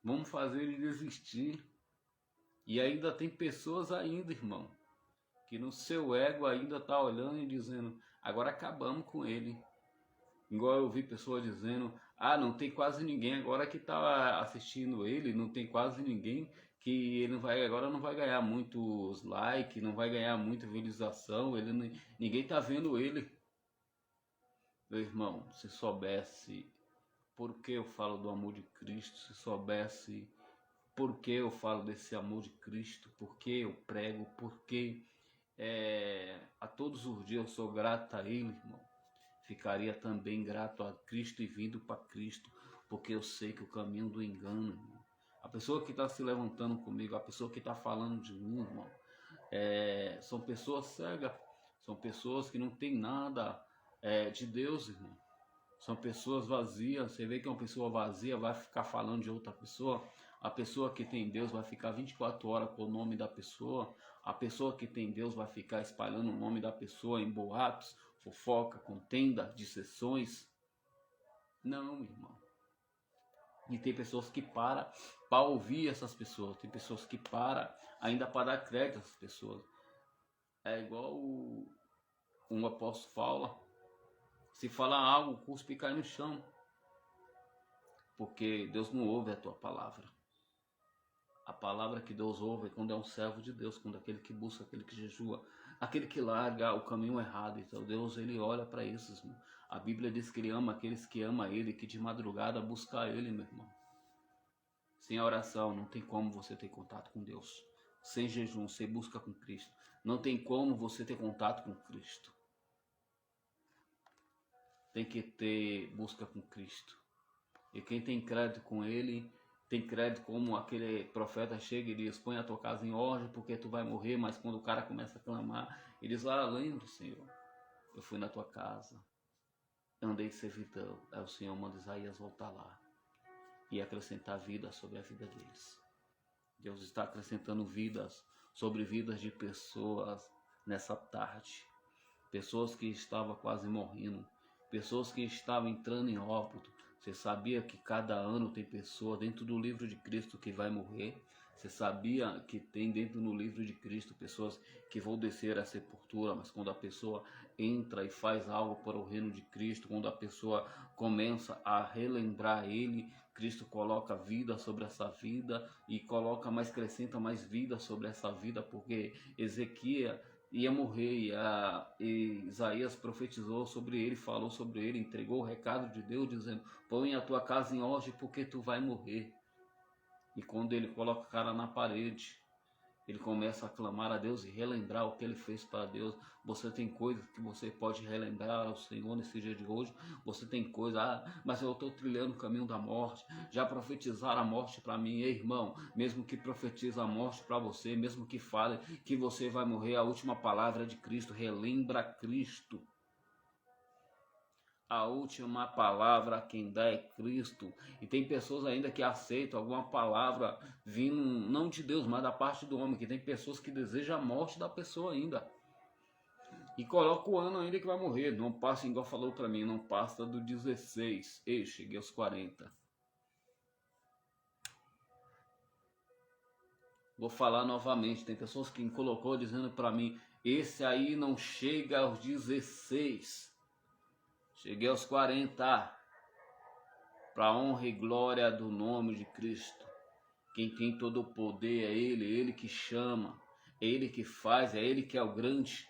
vamos fazer ele desistir. E ainda tem pessoas ainda, irmão, que no seu ego ainda tá olhando e dizendo, agora acabamos com ele. Igual eu vi pessoas dizendo, ah, não tem quase ninguém agora que tá assistindo ele, não tem quase ninguém que ele agora não vai ganhar muitos likes, não vai ganhar muita visualização, ninguém tá vendo ele. Meu irmão, se soubesse por que eu falo do amor de Cristo, se soubesse por que eu falo desse amor de Cristo, por que eu prego, por que a todos os dias eu sou grato a Ele, irmão, ficaria também grato a Cristo e vindo para Cristo, porque eu sei que o caminho do engano, irmão, a pessoa que está se levantando comigo, a pessoa que está falando de mim, irmão, são pessoas cegas, são pessoas que não têm nada de Deus, irmão. São pessoas vazias. Você vê que uma pessoa vazia vai ficar falando de outra pessoa. A pessoa que tem Deus vai ficar 24 horas com o nome da pessoa. A pessoa que tem Deus vai ficar espalhando o nome da pessoa em boatos, fofoca, contenda, dissessões. Não, irmão. E tem pessoas que param para ouvir essas pessoas. Tem pessoas que param ainda para dar crédito a essas pessoas. É igual um apóstolo fala. Se falar algo, cuspe e cai no chão. Porque Deus não ouve a tua palavra. A palavra que Deus ouve é quando é um servo de Deus, quando é aquele que busca, aquele que jejua, aquele que larga o caminho errado. Então Deus, ele olha para esses, irmão. A Bíblia diz que ele ama aqueles que amam ele, que de madrugada busca ele, meu irmão. Sem oração não tem como você ter contato com Deus. Sem jejum, sem busca com Cristo, não tem como você ter contato com Cristo. Tem que ter busca com Cristo. E quem tem crédito com ele, tem crédito como aquele profeta chega e diz, põe a tua casa em ordem porque tu vai morrer, mas quando o cara começa a clamar, ele diz, lembro, Senhor, eu fui na tua casa, andei servidão. Aí o Senhor manda Isaías voltar lá e acrescentar vida sobre a vida deles. Deus está acrescentando vidas sobre vidas de pessoas nessa tarde. Pessoas que estavam quase morrendo, pessoas que estavam entrando em óbito. Você sabia que cada ano tem pessoa dentro do livro de Cristo que vai morrer? Você sabia que tem dentro do livro de Cristo pessoas que vão descer à sepultura, mas quando a pessoa entra e faz algo para o reino de Cristo, quando a pessoa começa a relembrar Ele, Cristo coloca vida sobre essa vida e coloca mais, acrescenta mais vida sobre essa vida, porque Ezequiel ia morrer e Isaías profetizou sobre ele, falou sobre ele, entregou o recado de Deus dizendo, põe a tua casa em ordem porque tu vai morrer. E quando ele coloca a cara na parede, ele começa a clamar a Deus e relembrar o que ele fez para Deus. Você tem coisas que você pode relembrar ao Senhor nesse dia de hoje. Você tem coisas, mas eu estou trilhando o caminho da morte. Já profetizaram a morte para mim, irmão. Mesmo que profetize a morte para você, mesmo que fale que você vai morrer, a última palavra é de Cristo. Relembra Cristo. A última palavra quem dá é Cristo. E tem pessoas ainda que aceitam alguma palavra vindo não de Deus, mas da parte do homem. Que tem pessoas que desejam a morte da pessoa ainda. E coloca o ano ainda que vai morrer. Não passa, igual falou para mim, não passa do 16. Ei, cheguei aos 40. Vou falar novamente. Tem pessoas que me colocou dizendo para mim, esse aí não chega aos 16. Cheguei aos 40, para a honra e glória do nome de Cristo. Quem tem todo o poder é Ele que chama, é Ele que faz, é Ele que é o grande,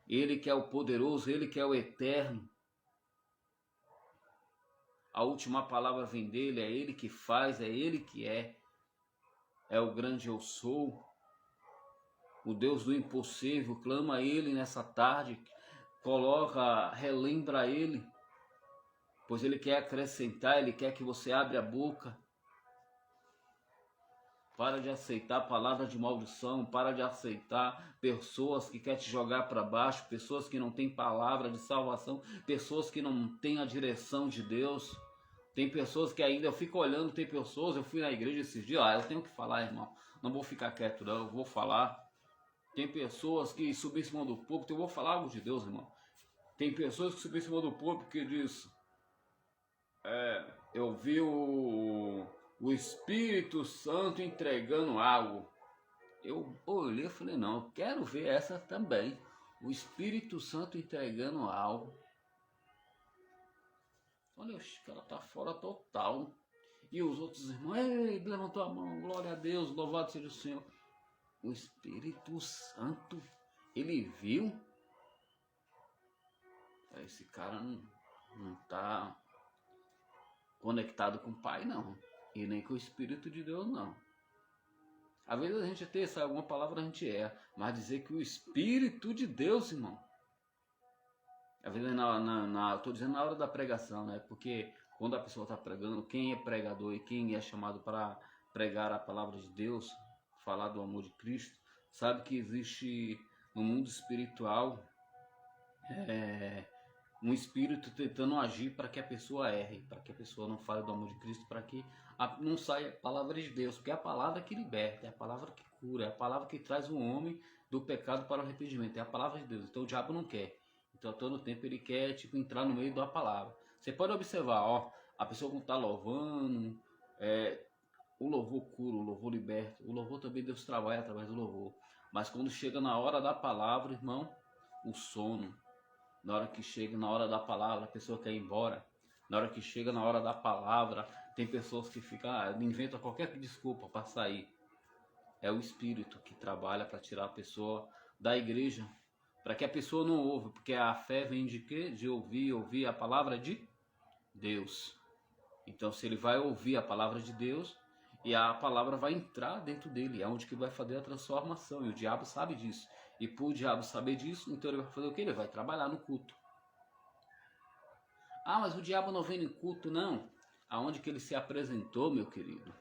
Ele que é o poderoso, Ele que é o eterno. A última palavra vem dEle, é Ele que faz, é Ele que é o grande eu sou. O Deus do impossível, clama a Ele nessa tarde, relembra Ele, pois Ele quer acrescentar, Ele quer que você abra a boca. Para de aceitar palavras de maldição, para de aceitar pessoas que querem te jogar para baixo, pessoas que não têm palavra de salvação, pessoas que não têm a direção de Deus. Tem pessoas que ainda, eu fico olhando, tem pessoas, eu fui na igreja esses dias, eu tenho que falar, irmão, não vou ficar quieto não, eu vou falar. Tem pessoas que subem em cima do púlpito, eu vou falar algo de Deus, irmão. Tem pessoas que subem em cima do púlpito que diz, eu vi o Espírito Santo entregando algo. Eu olhei e falei, não, eu quero ver essa também. O Espírito Santo entregando algo. Olha, o cara tá fora total. E os outros irmãos, ei, levantou a mão, glória a Deus, louvado seja o Senhor. O Espírito Santo, ele viu? Esse cara não tá conectado com o Pai, não. E nem com o Espírito de Deus, não. Às vezes a gente tem alguma palavra, a gente erra, mas dizer que o Espírito de Deus, irmão, às vezes estou dizendo na hora da pregação, né? Porque quando a pessoa está pregando, quem é pregador e quem é chamado para pregar a palavra de Deus, falar do amor de Cristo, sabe que existe no mundo espiritual um espírito tentando agir para que a pessoa erre, para que a pessoa não fale do amor de Cristo, para que não saia a palavra de Deus, porque é a palavra que liberta, é a palavra que cura, é a palavra que traz o homem do pecado para o arrependimento, é a palavra de Deus. Então o diabo não quer. Então a todo tempo ele quer entrar no meio da palavra. Você pode observar, a pessoa que está louvando, o louvor cura, o louvor liberta, o louvor também Deus trabalha através do louvor. Mas quando chega na hora da palavra, irmão, o sono. Na hora que chega na hora da palavra, a pessoa quer ir embora. Na hora que chega na hora da palavra, tem pessoas que ficam, inventam qualquer desculpa para sair. É o Espírito que trabalha para tirar a pessoa da igreja, para que a pessoa não ouve, porque a fé vem de quê? De ouvir a palavra de Deus. Então, se ele vai ouvir a palavra de Deus, e a palavra vai entrar dentro dele, é onde que vai fazer a transformação, e o diabo sabe disso. E por o diabo saber disso, então ele vai fazer o quê? Ele vai trabalhar no culto. Mas o diabo não vem no culto, não. Aonde que ele se apresentou, meu querido?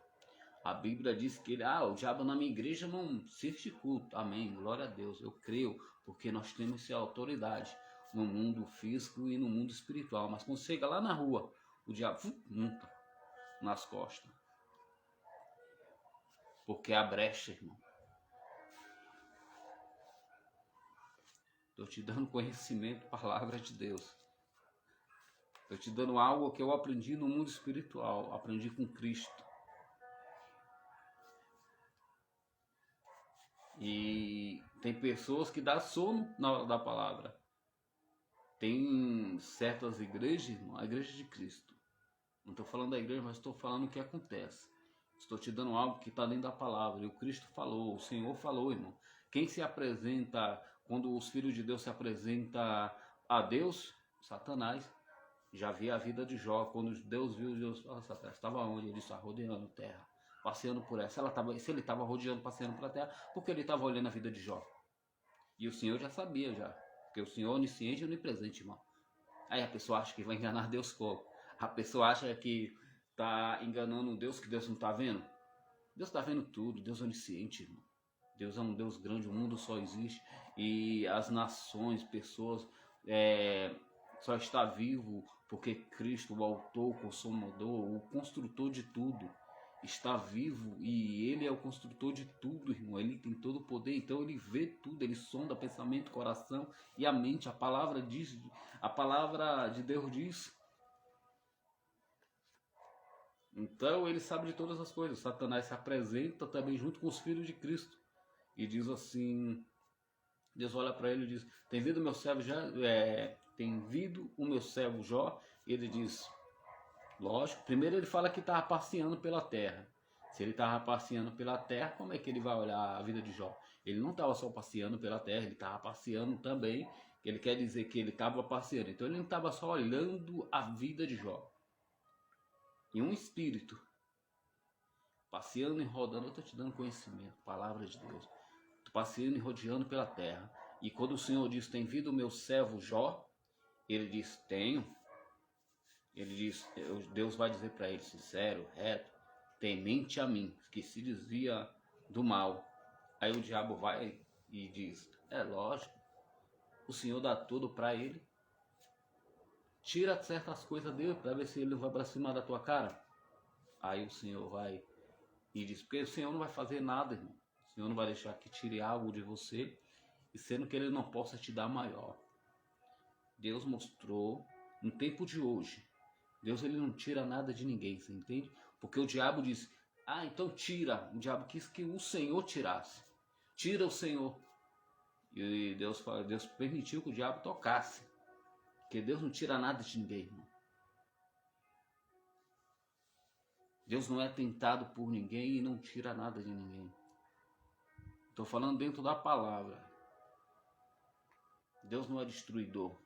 A Bíblia diz que o diabo na minha igreja não assiste culto. Amém, glória a Deus, eu creio, porque nós temos essa autoridade no mundo físico e no mundo espiritual. Mas quando chega lá na rua, o diabo monta nas costas. Porque é a brecha, irmão. Estou te dando conhecimento, palavra de Deus. Estou te dando algo que eu aprendi no mundo espiritual. Aprendi com Cristo. E tem pessoas que dão sono na hora da palavra. Tem certas igrejas, irmão, a igreja de Cristo. Não estou falando da igreja, mas estou falando o que acontece. Estou te dando algo que está dentro da palavra. E o Cristo falou, o Senhor falou, irmão. Quem se apresenta, quando os filhos de Deus se apresentam a Deus? Satanás. Já vi a vida de Jó. Quando Deus viu, Deus falou, Satanás estava onde? Ele está rodeando a terra, passeando por ela. Se ele estava rodeando, passeando pela terra, porque ele estava olhando a vida de Jó. E o Senhor já sabia, já. Porque o Senhor é onisciente e onipresente, irmão. Aí a pessoa acha que vai enganar Deus como? A pessoa acha que está enganando Deus, que Deus não está vendo. Deus está vendo tudo, Deus é onisciente, irmão. Deus é um Deus grande, o mundo só existe e as nações, pessoas, só está vivo porque Cristo, o autor, o consumador, o construtor de tudo, está vivo e Ele é o construtor de tudo, irmão. Ele tem todo o poder, então Ele vê tudo, Ele sonda pensamento, coração e a mente. A palavra diz, a palavra de Deus diz. Então Ele sabe de todas as coisas. Satanás se apresenta também junto com os filhos de Cristo e diz assim, Deus olha para ele e diz, tem vindo o meu servo Jó? E ele diz, lógico, primeiro ele fala que estava passeando pela terra. Se ele estava passeando pela terra, como é que ele vai olhar a vida de Jó? Ele não estava só passeando pela terra, ele estava passeando também. Ele quer dizer que ele estava passeando. Então ele não estava só olhando a vida de Jó. E um espírito passeando e rodando, eu estou te dando conhecimento, palavra de Deus. Estou passeando e rodeando pela terra. E quando o Senhor diz, tem vindo o meu servo Jó? Ele diz, tenho. Ele diz, Deus vai dizer para ele, sincero, reto, temente a mim, que se desvia do mal. Aí o diabo vai e diz, é lógico, o Senhor dá tudo para ele. Tira certas coisas dele para ver se ele vai para cima da tua cara. Aí o Senhor vai e diz, porque o Senhor não vai fazer nada, irmão. O Senhor não vai deixar que tire algo de você, e sendo que Ele não possa te dar maior. Deus mostrou, no tempo de hoje, Deus ele não tira nada de ninguém, você entende? Porque o diabo diz, então tira. O diabo quis que o Senhor tirasse. Tira o Senhor. E Deus permitiu que o diabo tocasse. Porque Deus não tira nada de ninguém, irmão. Deus não é tentado por ninguém e não tira nada de ninguém. Estou falando dentro da palavra. Deus não é destruidor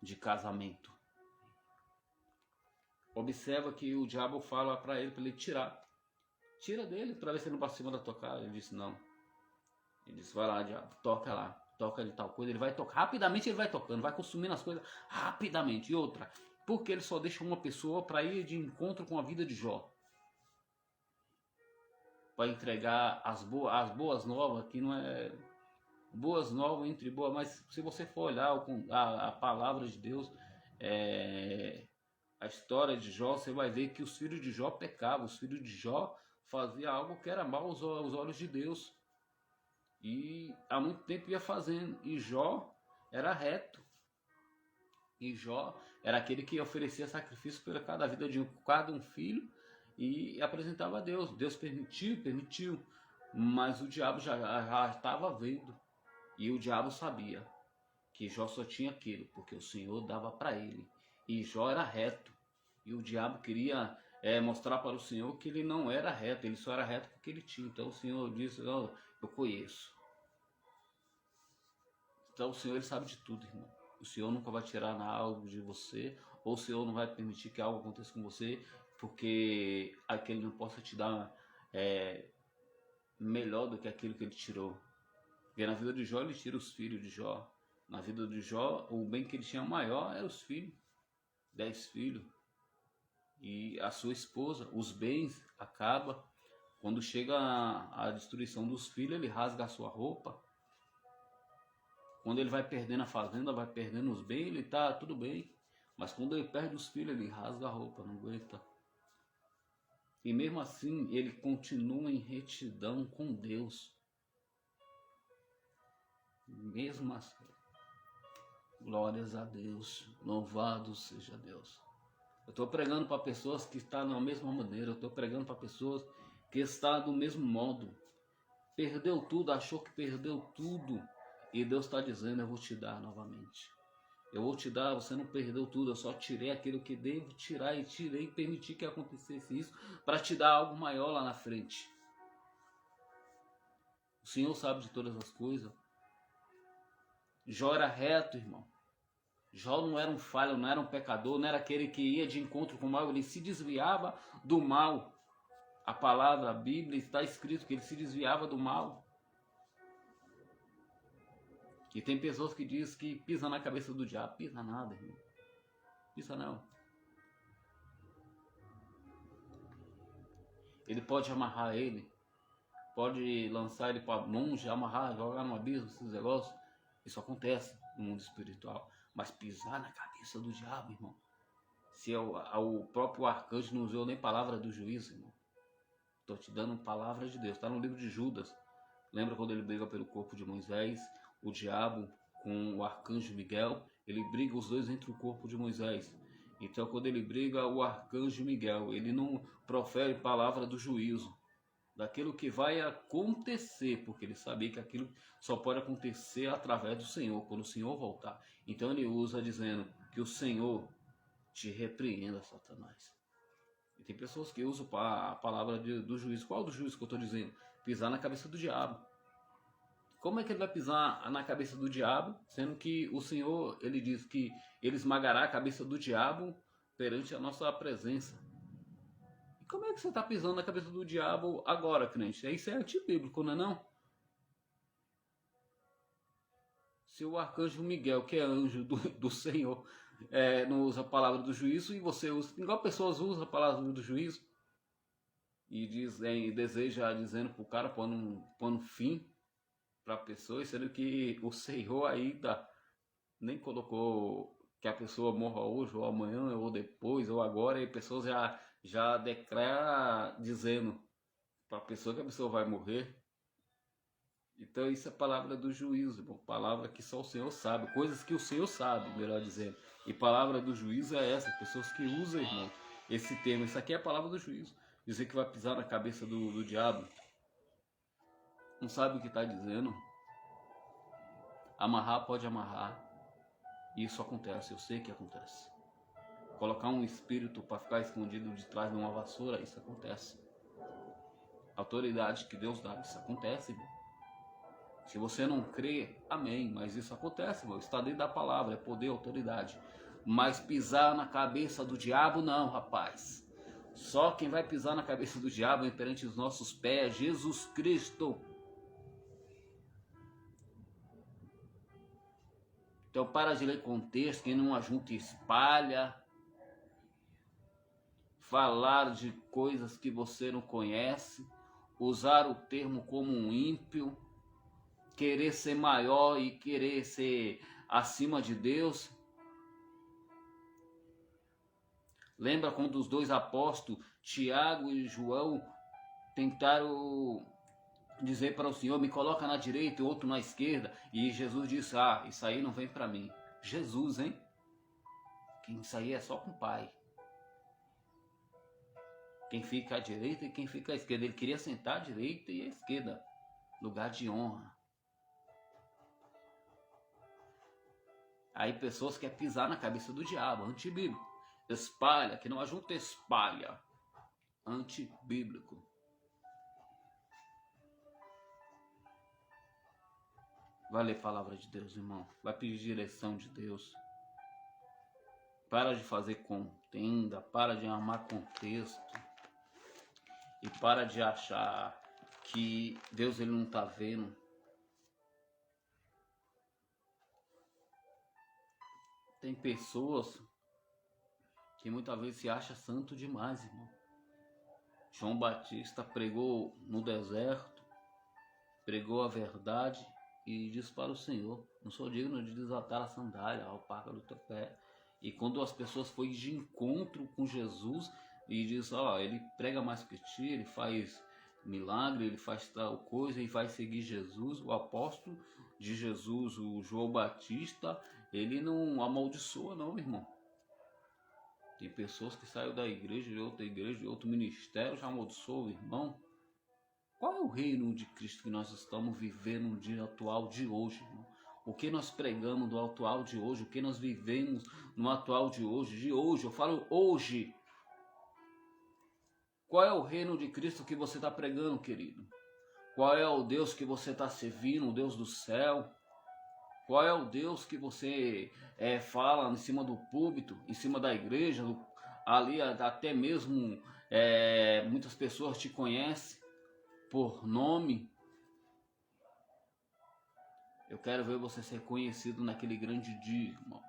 de casamento. Observa que o diabo fala para ele tirar. Tira dele para ver se ele não passa em cima da tua cara. Ele disse, não. Ele disse, vai lá, diabo, toca lá. Toca ele tal coisa, ele vai tocar. Rapidamente ele vai tocando, vai consumindo as coisas rapidamente. E outra, porque ele só deixa uma pessoa para ir de encontro com a vida de Jó. Para entregar as boas novas, que não é boas novas entre boas, mas se você for olhar a palavra de Deus, a história de Jó, você vai ver que os filhos de Jó pecavam, os filhos de Jó faziam algo que era mal aos olhos de Deus. E há muito tempo ia fazendo. E Jó era reto. E Jó era aquele que oferecia sacrifício pela cada vida de cada um filho e apresentava a Deus. Deus permitiu. Mas o diabo já estava vendo. E o diabo sabia que Jó só tinha aquilo, porque o Senhor dava para ele. E Jó era reto. E o diabo queria mostrar para o Senhor que ele não era reto, ele só era reto porque ele tinha. Então o Senhor disse, oh, eu conheço. Então o Senhor ele sabe de tudo, irmão. O Senhor nunca vai tirar algo de você, ou o Senhor não vai permitir que algo aconteça com você, porque aquele não possa te dar melhor do que aquilo que ele tirou. Porque na vida de Jó ele tira os filhos de Jó. Na vida de Jó, o bem que ele tinha maior era os filhos. 10 filhos. E a sua esposa, os bens acaba. Quando chega a destruição dos filhos, ele rasga a sua roupa. Quando ele vai perdendo a fazenda, vai perdendo os bens, ele tá tudo bem. Mas quando ele perde os filhos, ele rasga a roupa, não aguenta. E mesmo assim, ele continua em retidão com Deus. Mesmo assim, glórias a Deus, louvado seja Deus. Eu estou pregando para pessoas que estão da mesma maneira, eu estou pregando para pessoas que estão do mesmo modo. Perdeu tudo, achou que perdeu tudo. E Deus está dizendo, eu vou te dar novamente. Eu vou te dar, você não perdeu tudo, eu só tirei aquilo que devo tirar e tirei e permiti que acontecesse isso para te dar algo maior lá na frente. O Senhor sabe de todas as coisas. Jó era reto, irmão. Jó não era um falho, não era um pecador, não era aquele que ia de encontro com o mal, ele se desviava do mal. A palavra, a Bíblia está escrito que ele se desviava do mal. E tem pessoas que dizem que pisa na cabeça do diabo. Pisa nada, irmão. Pisa não. Ele pode amarrar ele. Pode lançar ele para longe, amarrar, jogar no abismo, esses negócios. Isso acontece no mundo espiritual. Mas pisar na cabeça do diabo, irmão. Se o próprio arcanjo não usou nem palavra do juízo, irmão. Estou te dando palavra de Deus. Está no livro de Judas. Lembra quando ele briga pelo corpo de Moisés? O diabo com o arcanjo Miguel, ele briga os dois entre o corpo de Moisés. Então quando ele briga, o arcanjo Miguel, ele não profere palavra do juízo, daquilo que vai acontecer, porque ele sabia que aquilo só pode acontecer através do Senhor, quando o Senhor voltar. Então ele usa dizendo que o Senhor te repreenda, Satanás. E tem pessoas que usam a palavra do juízo. Qual do juízo que eu estou dizendo? Pisar na cabeça do diabo. Como é que ele vai pisar na cabeça do diabo, sendo que o Senhor, ele diz que ele esmagará a cabeça do diabo perante a nossa presença? E como é que você está pisando na cabeça do diabo agora, crente? Isso é antibíblico, não é não? Se o arcanjo Miguel, que é anjo do Senhor, não usa a palavra do juízo, e você usa, igual pessoas usam a palavra do juízo, e deseja dizendo para o cara pondo fim para a pessoa, sendo que o Senhor ainda nem colocou que a pessoa morra hoje, ou amanhã, ou depois, ou agora, e pessoas já declara dizendo para a pessoa que a pessoa vai morrer. Então isso é palavra do juízo, irmão. Palavra que só o Senhor sabe, coisas que o Senhor sabe, melhor dizendo. E palavra do juízo é essa, pessoas que usam, irmão, esse termo. Isso aqui é a palavra do juízo. Dizer que vai pisar na cabeça do diabo. Não sabe o que está dizendo. Amarrar pode amarrar. Isso acontece, eu sei que acontece. Colocar um espírito para ficar escondido de trás de uma vassoura, isso acontece. Autoridade que Deus dá, isso acontece, irmão. Se você não crê, amém, mas isso acontece, irmão. Está dentro da palavra, é poder, autoridade. Mas pisar na cabeça do diabo, não, rapaz. Só quem vai pisar na cabeça do diabo perante os nossos pés é Jesus Cristo. Então para de ler contexto, quem não ajunta espalha. Falar de coisas que você não conhece. Usar o termo como um ímpio. Querer ser maior e querer ser acima de Deus. Lembra quando os dois apóstolos, Tiago e João, tentaram dizer para o Senhor, me coloca na direita e outro na esquerda. E Jesus disse, isso aí não vem para mim. Jesus, hein? Isso aí é só com o Pai. Quem fica à direita e quem fica à esquerda. Ele queria sentar à direita e à esquerda. Lugar de honra. Aí pessoas querem pisar na cabeça do diabo, antibíblico. Espalha, que não ajunta, espalha. Antibíblico. Vai ler a palavra de Deus, irmão. Vai pedir direção de Deus. Para de fazer contenda, para de armar contexto. E para de achar que Deus ele não está vendo. Tem pessoas que muitas vezes se acham santo demais, irmão. João Batista pregou no deserto, pregou a verdade e disse para o Senhor, não sou digno de desatar a sandália, a alparca do teu pé. E quando as pessoas foram de encontro com Jesus e diz, ele prega mais que ti, ele faz milagre, ele faz tal coisa e vai seguir Jesus, o apóstolo de Jesus, o João Batista, ele não amaldiçoa não, irmão. Tem pessoas que saem da igreja, de outro ministério, já amaldiçoam o irmão. Qual é o reino de Cristo que nós estamos vivendo no dia atual de hoje, irmão? O que nós pregamos do atual de hoje, o que nós vivemos no atual de hoje, eu falo hoje. Qual é o reino de Cristo que você está pregando, querido? Qual é o Deus que você está servindo, o Deus do céu? Qual é o Deus que você fala em cima do púlpito, em cima da igreja, ali até mesmo muitas pessoas te conhecem por nome? Eu quero ver você ser conhecido naquele grande dia, irmão.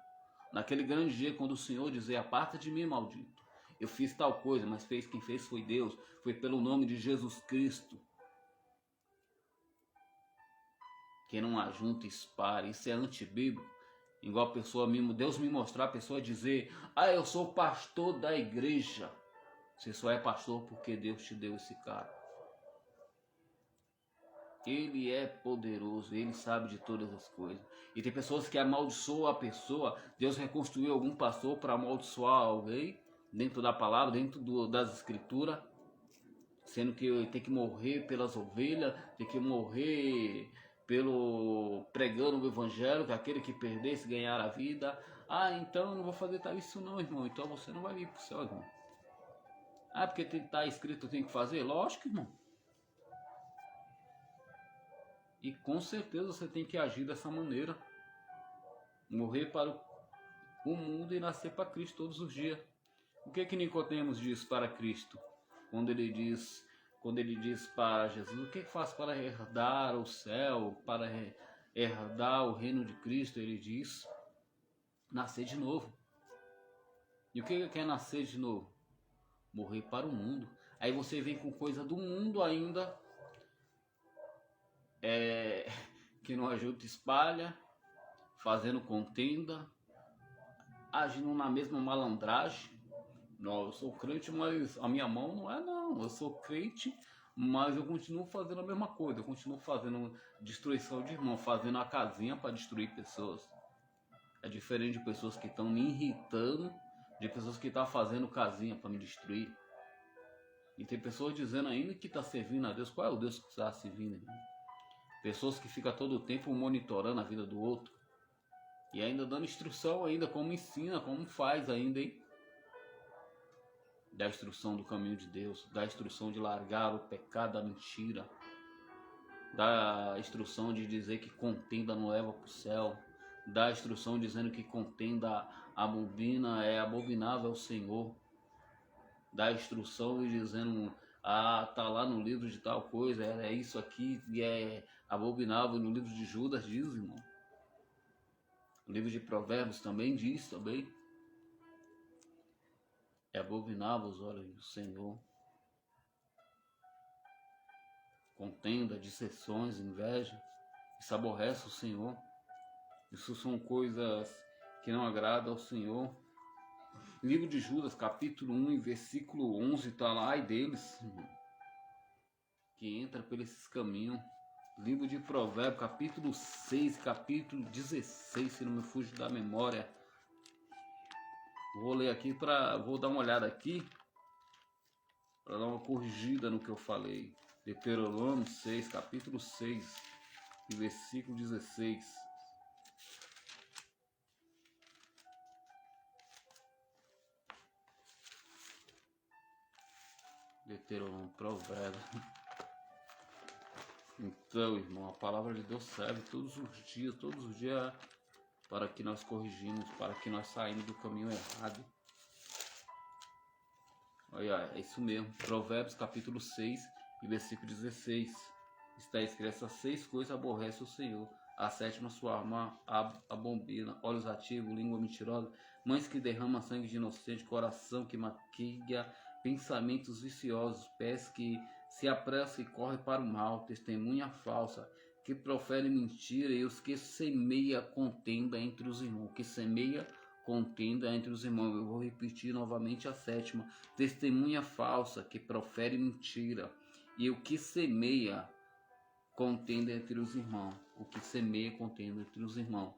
Naquele grande dia quando o Senhor dizer, aparta de mim, maldito. Eu fiz tal coisa, mas quem fez foi Deus. Foi pelo nome de Jesus Cristo. Quem não ajunta, espalha. Isso é antibíblico. Igual a pessoa mesmo, Deus me mostrar a pessoa dizer, eu sou pastor da igreja. Você só é pastor porque Deus te deu esse cara. Ele é poderoso, ele sabe de todas as coisas. E tem pessoas que amaldiçoam a pessoa. Deus reconstruiu algum pastor para amaldiçoar alguém dentro da palavra, dentro das escrituras, sendo que ele tem que morrer pelas ovelhas, tem que morrer pregando o evangelho, que aquele que perdesse ganhar a vida. Então eu não vou fazer isso não, irmão. Então você não vai vir para o céu, irmão. Porque está escrito tem que fazer? Lógico, irmão. E com certeza você tem que agir dessa maneira. Morrer para o mundo e nascer para Cristo todos os dias. O que Nicodemos diz para Cristo? Quando ele diz para Jesus, o que faz para herdar o céu, para herdar o reino de Cristo? Ele diz, nascer de novo. E o que é nascer de novo? Morrer para o mundo. Aí você vem com coisa do mundo ainda, que não ajuda, espalha, fazendo contenda, agindo na mesma malandragem. Não, eu sou crente, mas a minha mão não é não. Eu sou crente, mas eu continuo fazendo a mesma coisa. Eu continuo fazendo destruição de irmão, fazendo a casinha para destruir pessoas. É diferente de pessoas que estão me irritando, de pessoas que estão fazendo casinha para me destruir. E tem pessoas dizendo ainda que está servindo a Deus. Qual é o Deus que você está servindo, irmão? Pessoas que ficam todo o tempo monitorando a vida do outro. E ainda dando instrução ainda, como ensina, como faz ainda, hein? Da instrução do caminho de Deus, da instrução de largar o pecado da mentira, da instrução de dizer que contenda não leva para o céu, da instrução dizendo que contenda abomina, é abominável ao Senhor. dar instrução e dizendo, ah, tá lá no livro de tal coisa, é isso aqui, e é abominável. No livro de Judas diz, irmão. O livro de Provérbios também diz, também. É abominável os olhos do Senhor. Contenda, dissensões, inveja, isso aborrece o Senhor. Isso são coisas que não agradam ao Senhor. Livro de Judas, capítulo 1, versículo 11, está lá, ai deles, que entra por esses caminhos. Livro de Provérbios, capítulo 6, capítulo 16, se não me fujo da memória. Vou ler aqui vou dar uma olhada aqui, para dar uma corrigida no que eu falei. Deuteronômio 6, capítulo 6, versículo 16. Deuteronômio, Provérbios. Então, irmão, a palavra de Deus serve todos os dias, para que nós corrigimos, para que nós saímos do caminho errado. Olha, é isso mesmo. Provérbios capítulo 6, versículo 16. Está escrito, essas 6 coisas aborrece o Senhor. A 7ª, sua alma abombina, olhos ativos, língua mentirosa, mães que derramam sangue de inocente, coração que maquia, pensamentos viciosos, pés que se apressam e correm para o mal, testemunha falsa, que profere mentira, e os que semeia contenda entre os irmãos, que semeia contenda entre os irmãos. Eu vou repetir novamente a 7ª, testemunha falsa, que profere mentira, e o que semeia contenda entre os irmãos. O que semeia contenda entre os irmãos.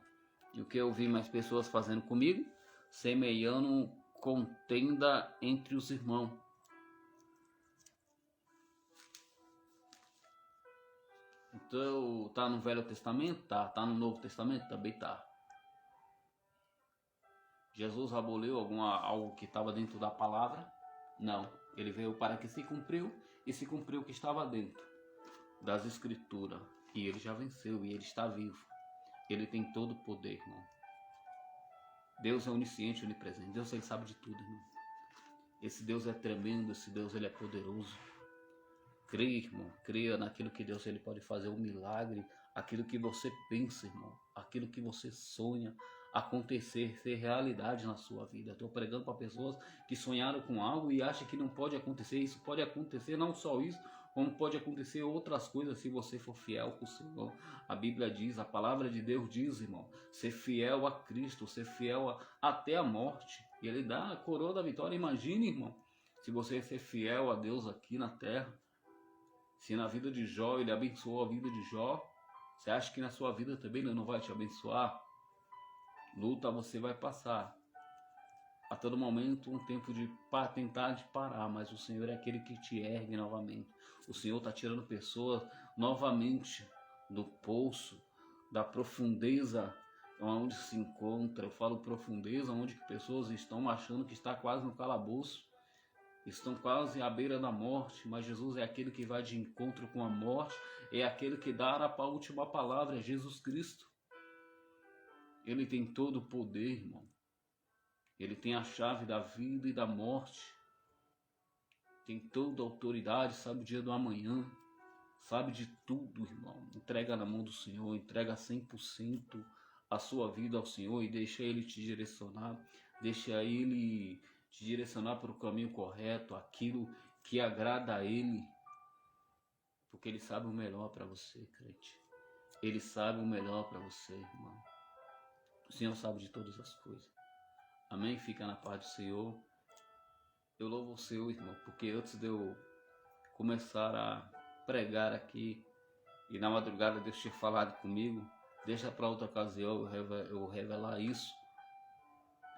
E o que eu vi mais pessoas fazendo comigo? Semeando contenda entre os irmãos. Então, tá no Velho Testamento? Tá no Novo Testamento? Também tá. Jesus aboliu algo que estava dentro da palavra? Não. Ele veio para que se cumpriu, e se cumpriu o que estava dentro das Escrituras. E ele já venceu, e ele está vivo. Ele tem todo o poder, irmão. Deus é onisciente, onipresente. Deus, ele sabe de tudo, irmão. Esse Deus é tremendo, esse Deus, ele é poderoso. Creia, irmão, creia naquilo que Deus ele pode fazer, um milagre, aquilo que você pensa, irmão, aquilo que você sonha acontecer, ser realidade na sua vida. Estou pregando para pessoas que sonharam com algo e acham que não pode acontecer. Isso pode acontecer, não só isso, como pode acontecer outras coisas se você for fiel com o Senhor. A Bíblia diz, a palavra de Deus diz, irmão, ser fiel a Cristo, ser fiel até a morte. E ele dá a coroa da vitória. Imagine, irmão, se você ser fiel a Deus aqui na terra. Se na vida de Jó ele abençoou a vida de Jó, você acha que na sua vida também ele não vai te abençoar? Luta você vai passar. A todo momento um tempo de tentar de parar, mas o Senhor é aquele que te ergue novamente. O Senhor está tirando pessoas novamente do poço, da profundeza onde se encontra. Eu falo profundeza, onde pessoas estão achando que está quase no calabouço. Estão quase à beira da morte, mas Jesus é aquele que vai de encontro com a morte, é aquele que dá a última palavra, é Jesus Cristo. Ele tem todo o poder, irmão. Ele tem a chave da vida e da morte. Tem toda a autoridade, sabe o dia do amanhã, sabe de tudo, irmão. Entrega na mão do Senhor, entrega 100% a sua vida ao Senhor e deixa Ele te direcionar, deixa Ele te direcionar para o caminho correto, aquilo que agrada a Ele, porque Ele sabe o melhor para você, crente. Ele sabe o melhor para você, irmão. O Senhor sabe de todas as coisas. Amém? Fica na paz do Senhor. Eu louvo o Senhor, irmão, porque antes de eu começar a pregar aqui e na madrugada Deus tinha falado comigo, deixa para outra ocasião eu revelar isso.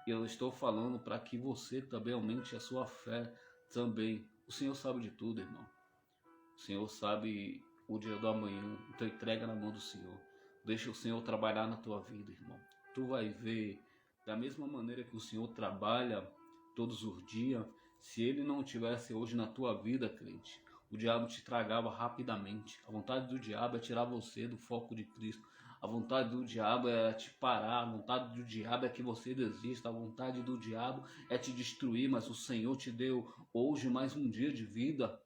Eu estou falando para que você também aumente a sua fé também. O Senhor sabe de tudo, irmão. O Senhor sabe o dia do amanhã. Então entrega na mão do Senhor. Deixa o Senhor trabalhar na tua vida, irmão. Tu vai ver, da mesma maneira que o Senhor trabalha todos os dias, se Ele não tivesse hoje na tua vida, crente, o diabo te tragava rapidamente. A vontade do diabo é tirar você do foco de Cristo. A vontade do diabo é te parar, a vontade do diabo é que você desista, a vontade do diabo é te destruir, mas o Senhor te deu hoje mais um dia de vida.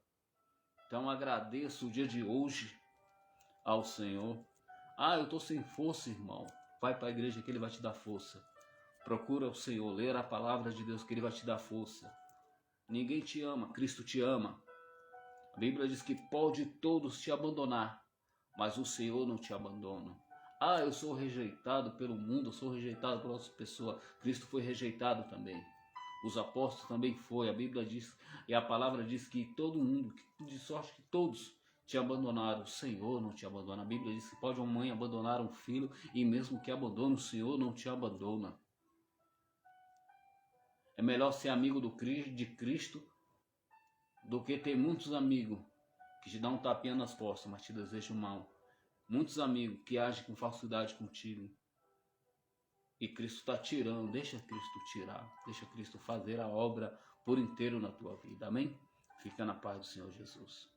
Então agradeça o dia de hoje ao Senhor. Ah, eu estou sem força, irmão. Vai para a igreja que Ele vai te dar força. Procura o Senhor, ler a palavra de Deus que Ele vai te dar força. Ninguém te ama, Cristo te ama. A Bíblia diz que pode todos te abandonar, mas o Senhor não te abandona. Ah, eu sou rejeitado pelo mundo, eu sou rejeitado por outras pessoas. Cristo foi rejeitado também. Os apóstolos também foi. A Bíblia diz, e a palavra diz que todo mundo, de sorte que todos te abandonaram. O Senhor não te abandona. A Bíblia diz que pode uma mãe abandonar um filho, e mesmo que abandone, o Senhor não te abandona. É melhor ser amigo de Cristo do que ter muitos amigos que te dão um tapinha nas costas, mas te desejam mal. Muitos amigos que agem com falsidade contigo. E Cristo está tirando. Deixa Cristo tirar. Deixa Cristo fazer a obra por inteiro na tua vida. Amém? Fica na paz do Senhor Jesus.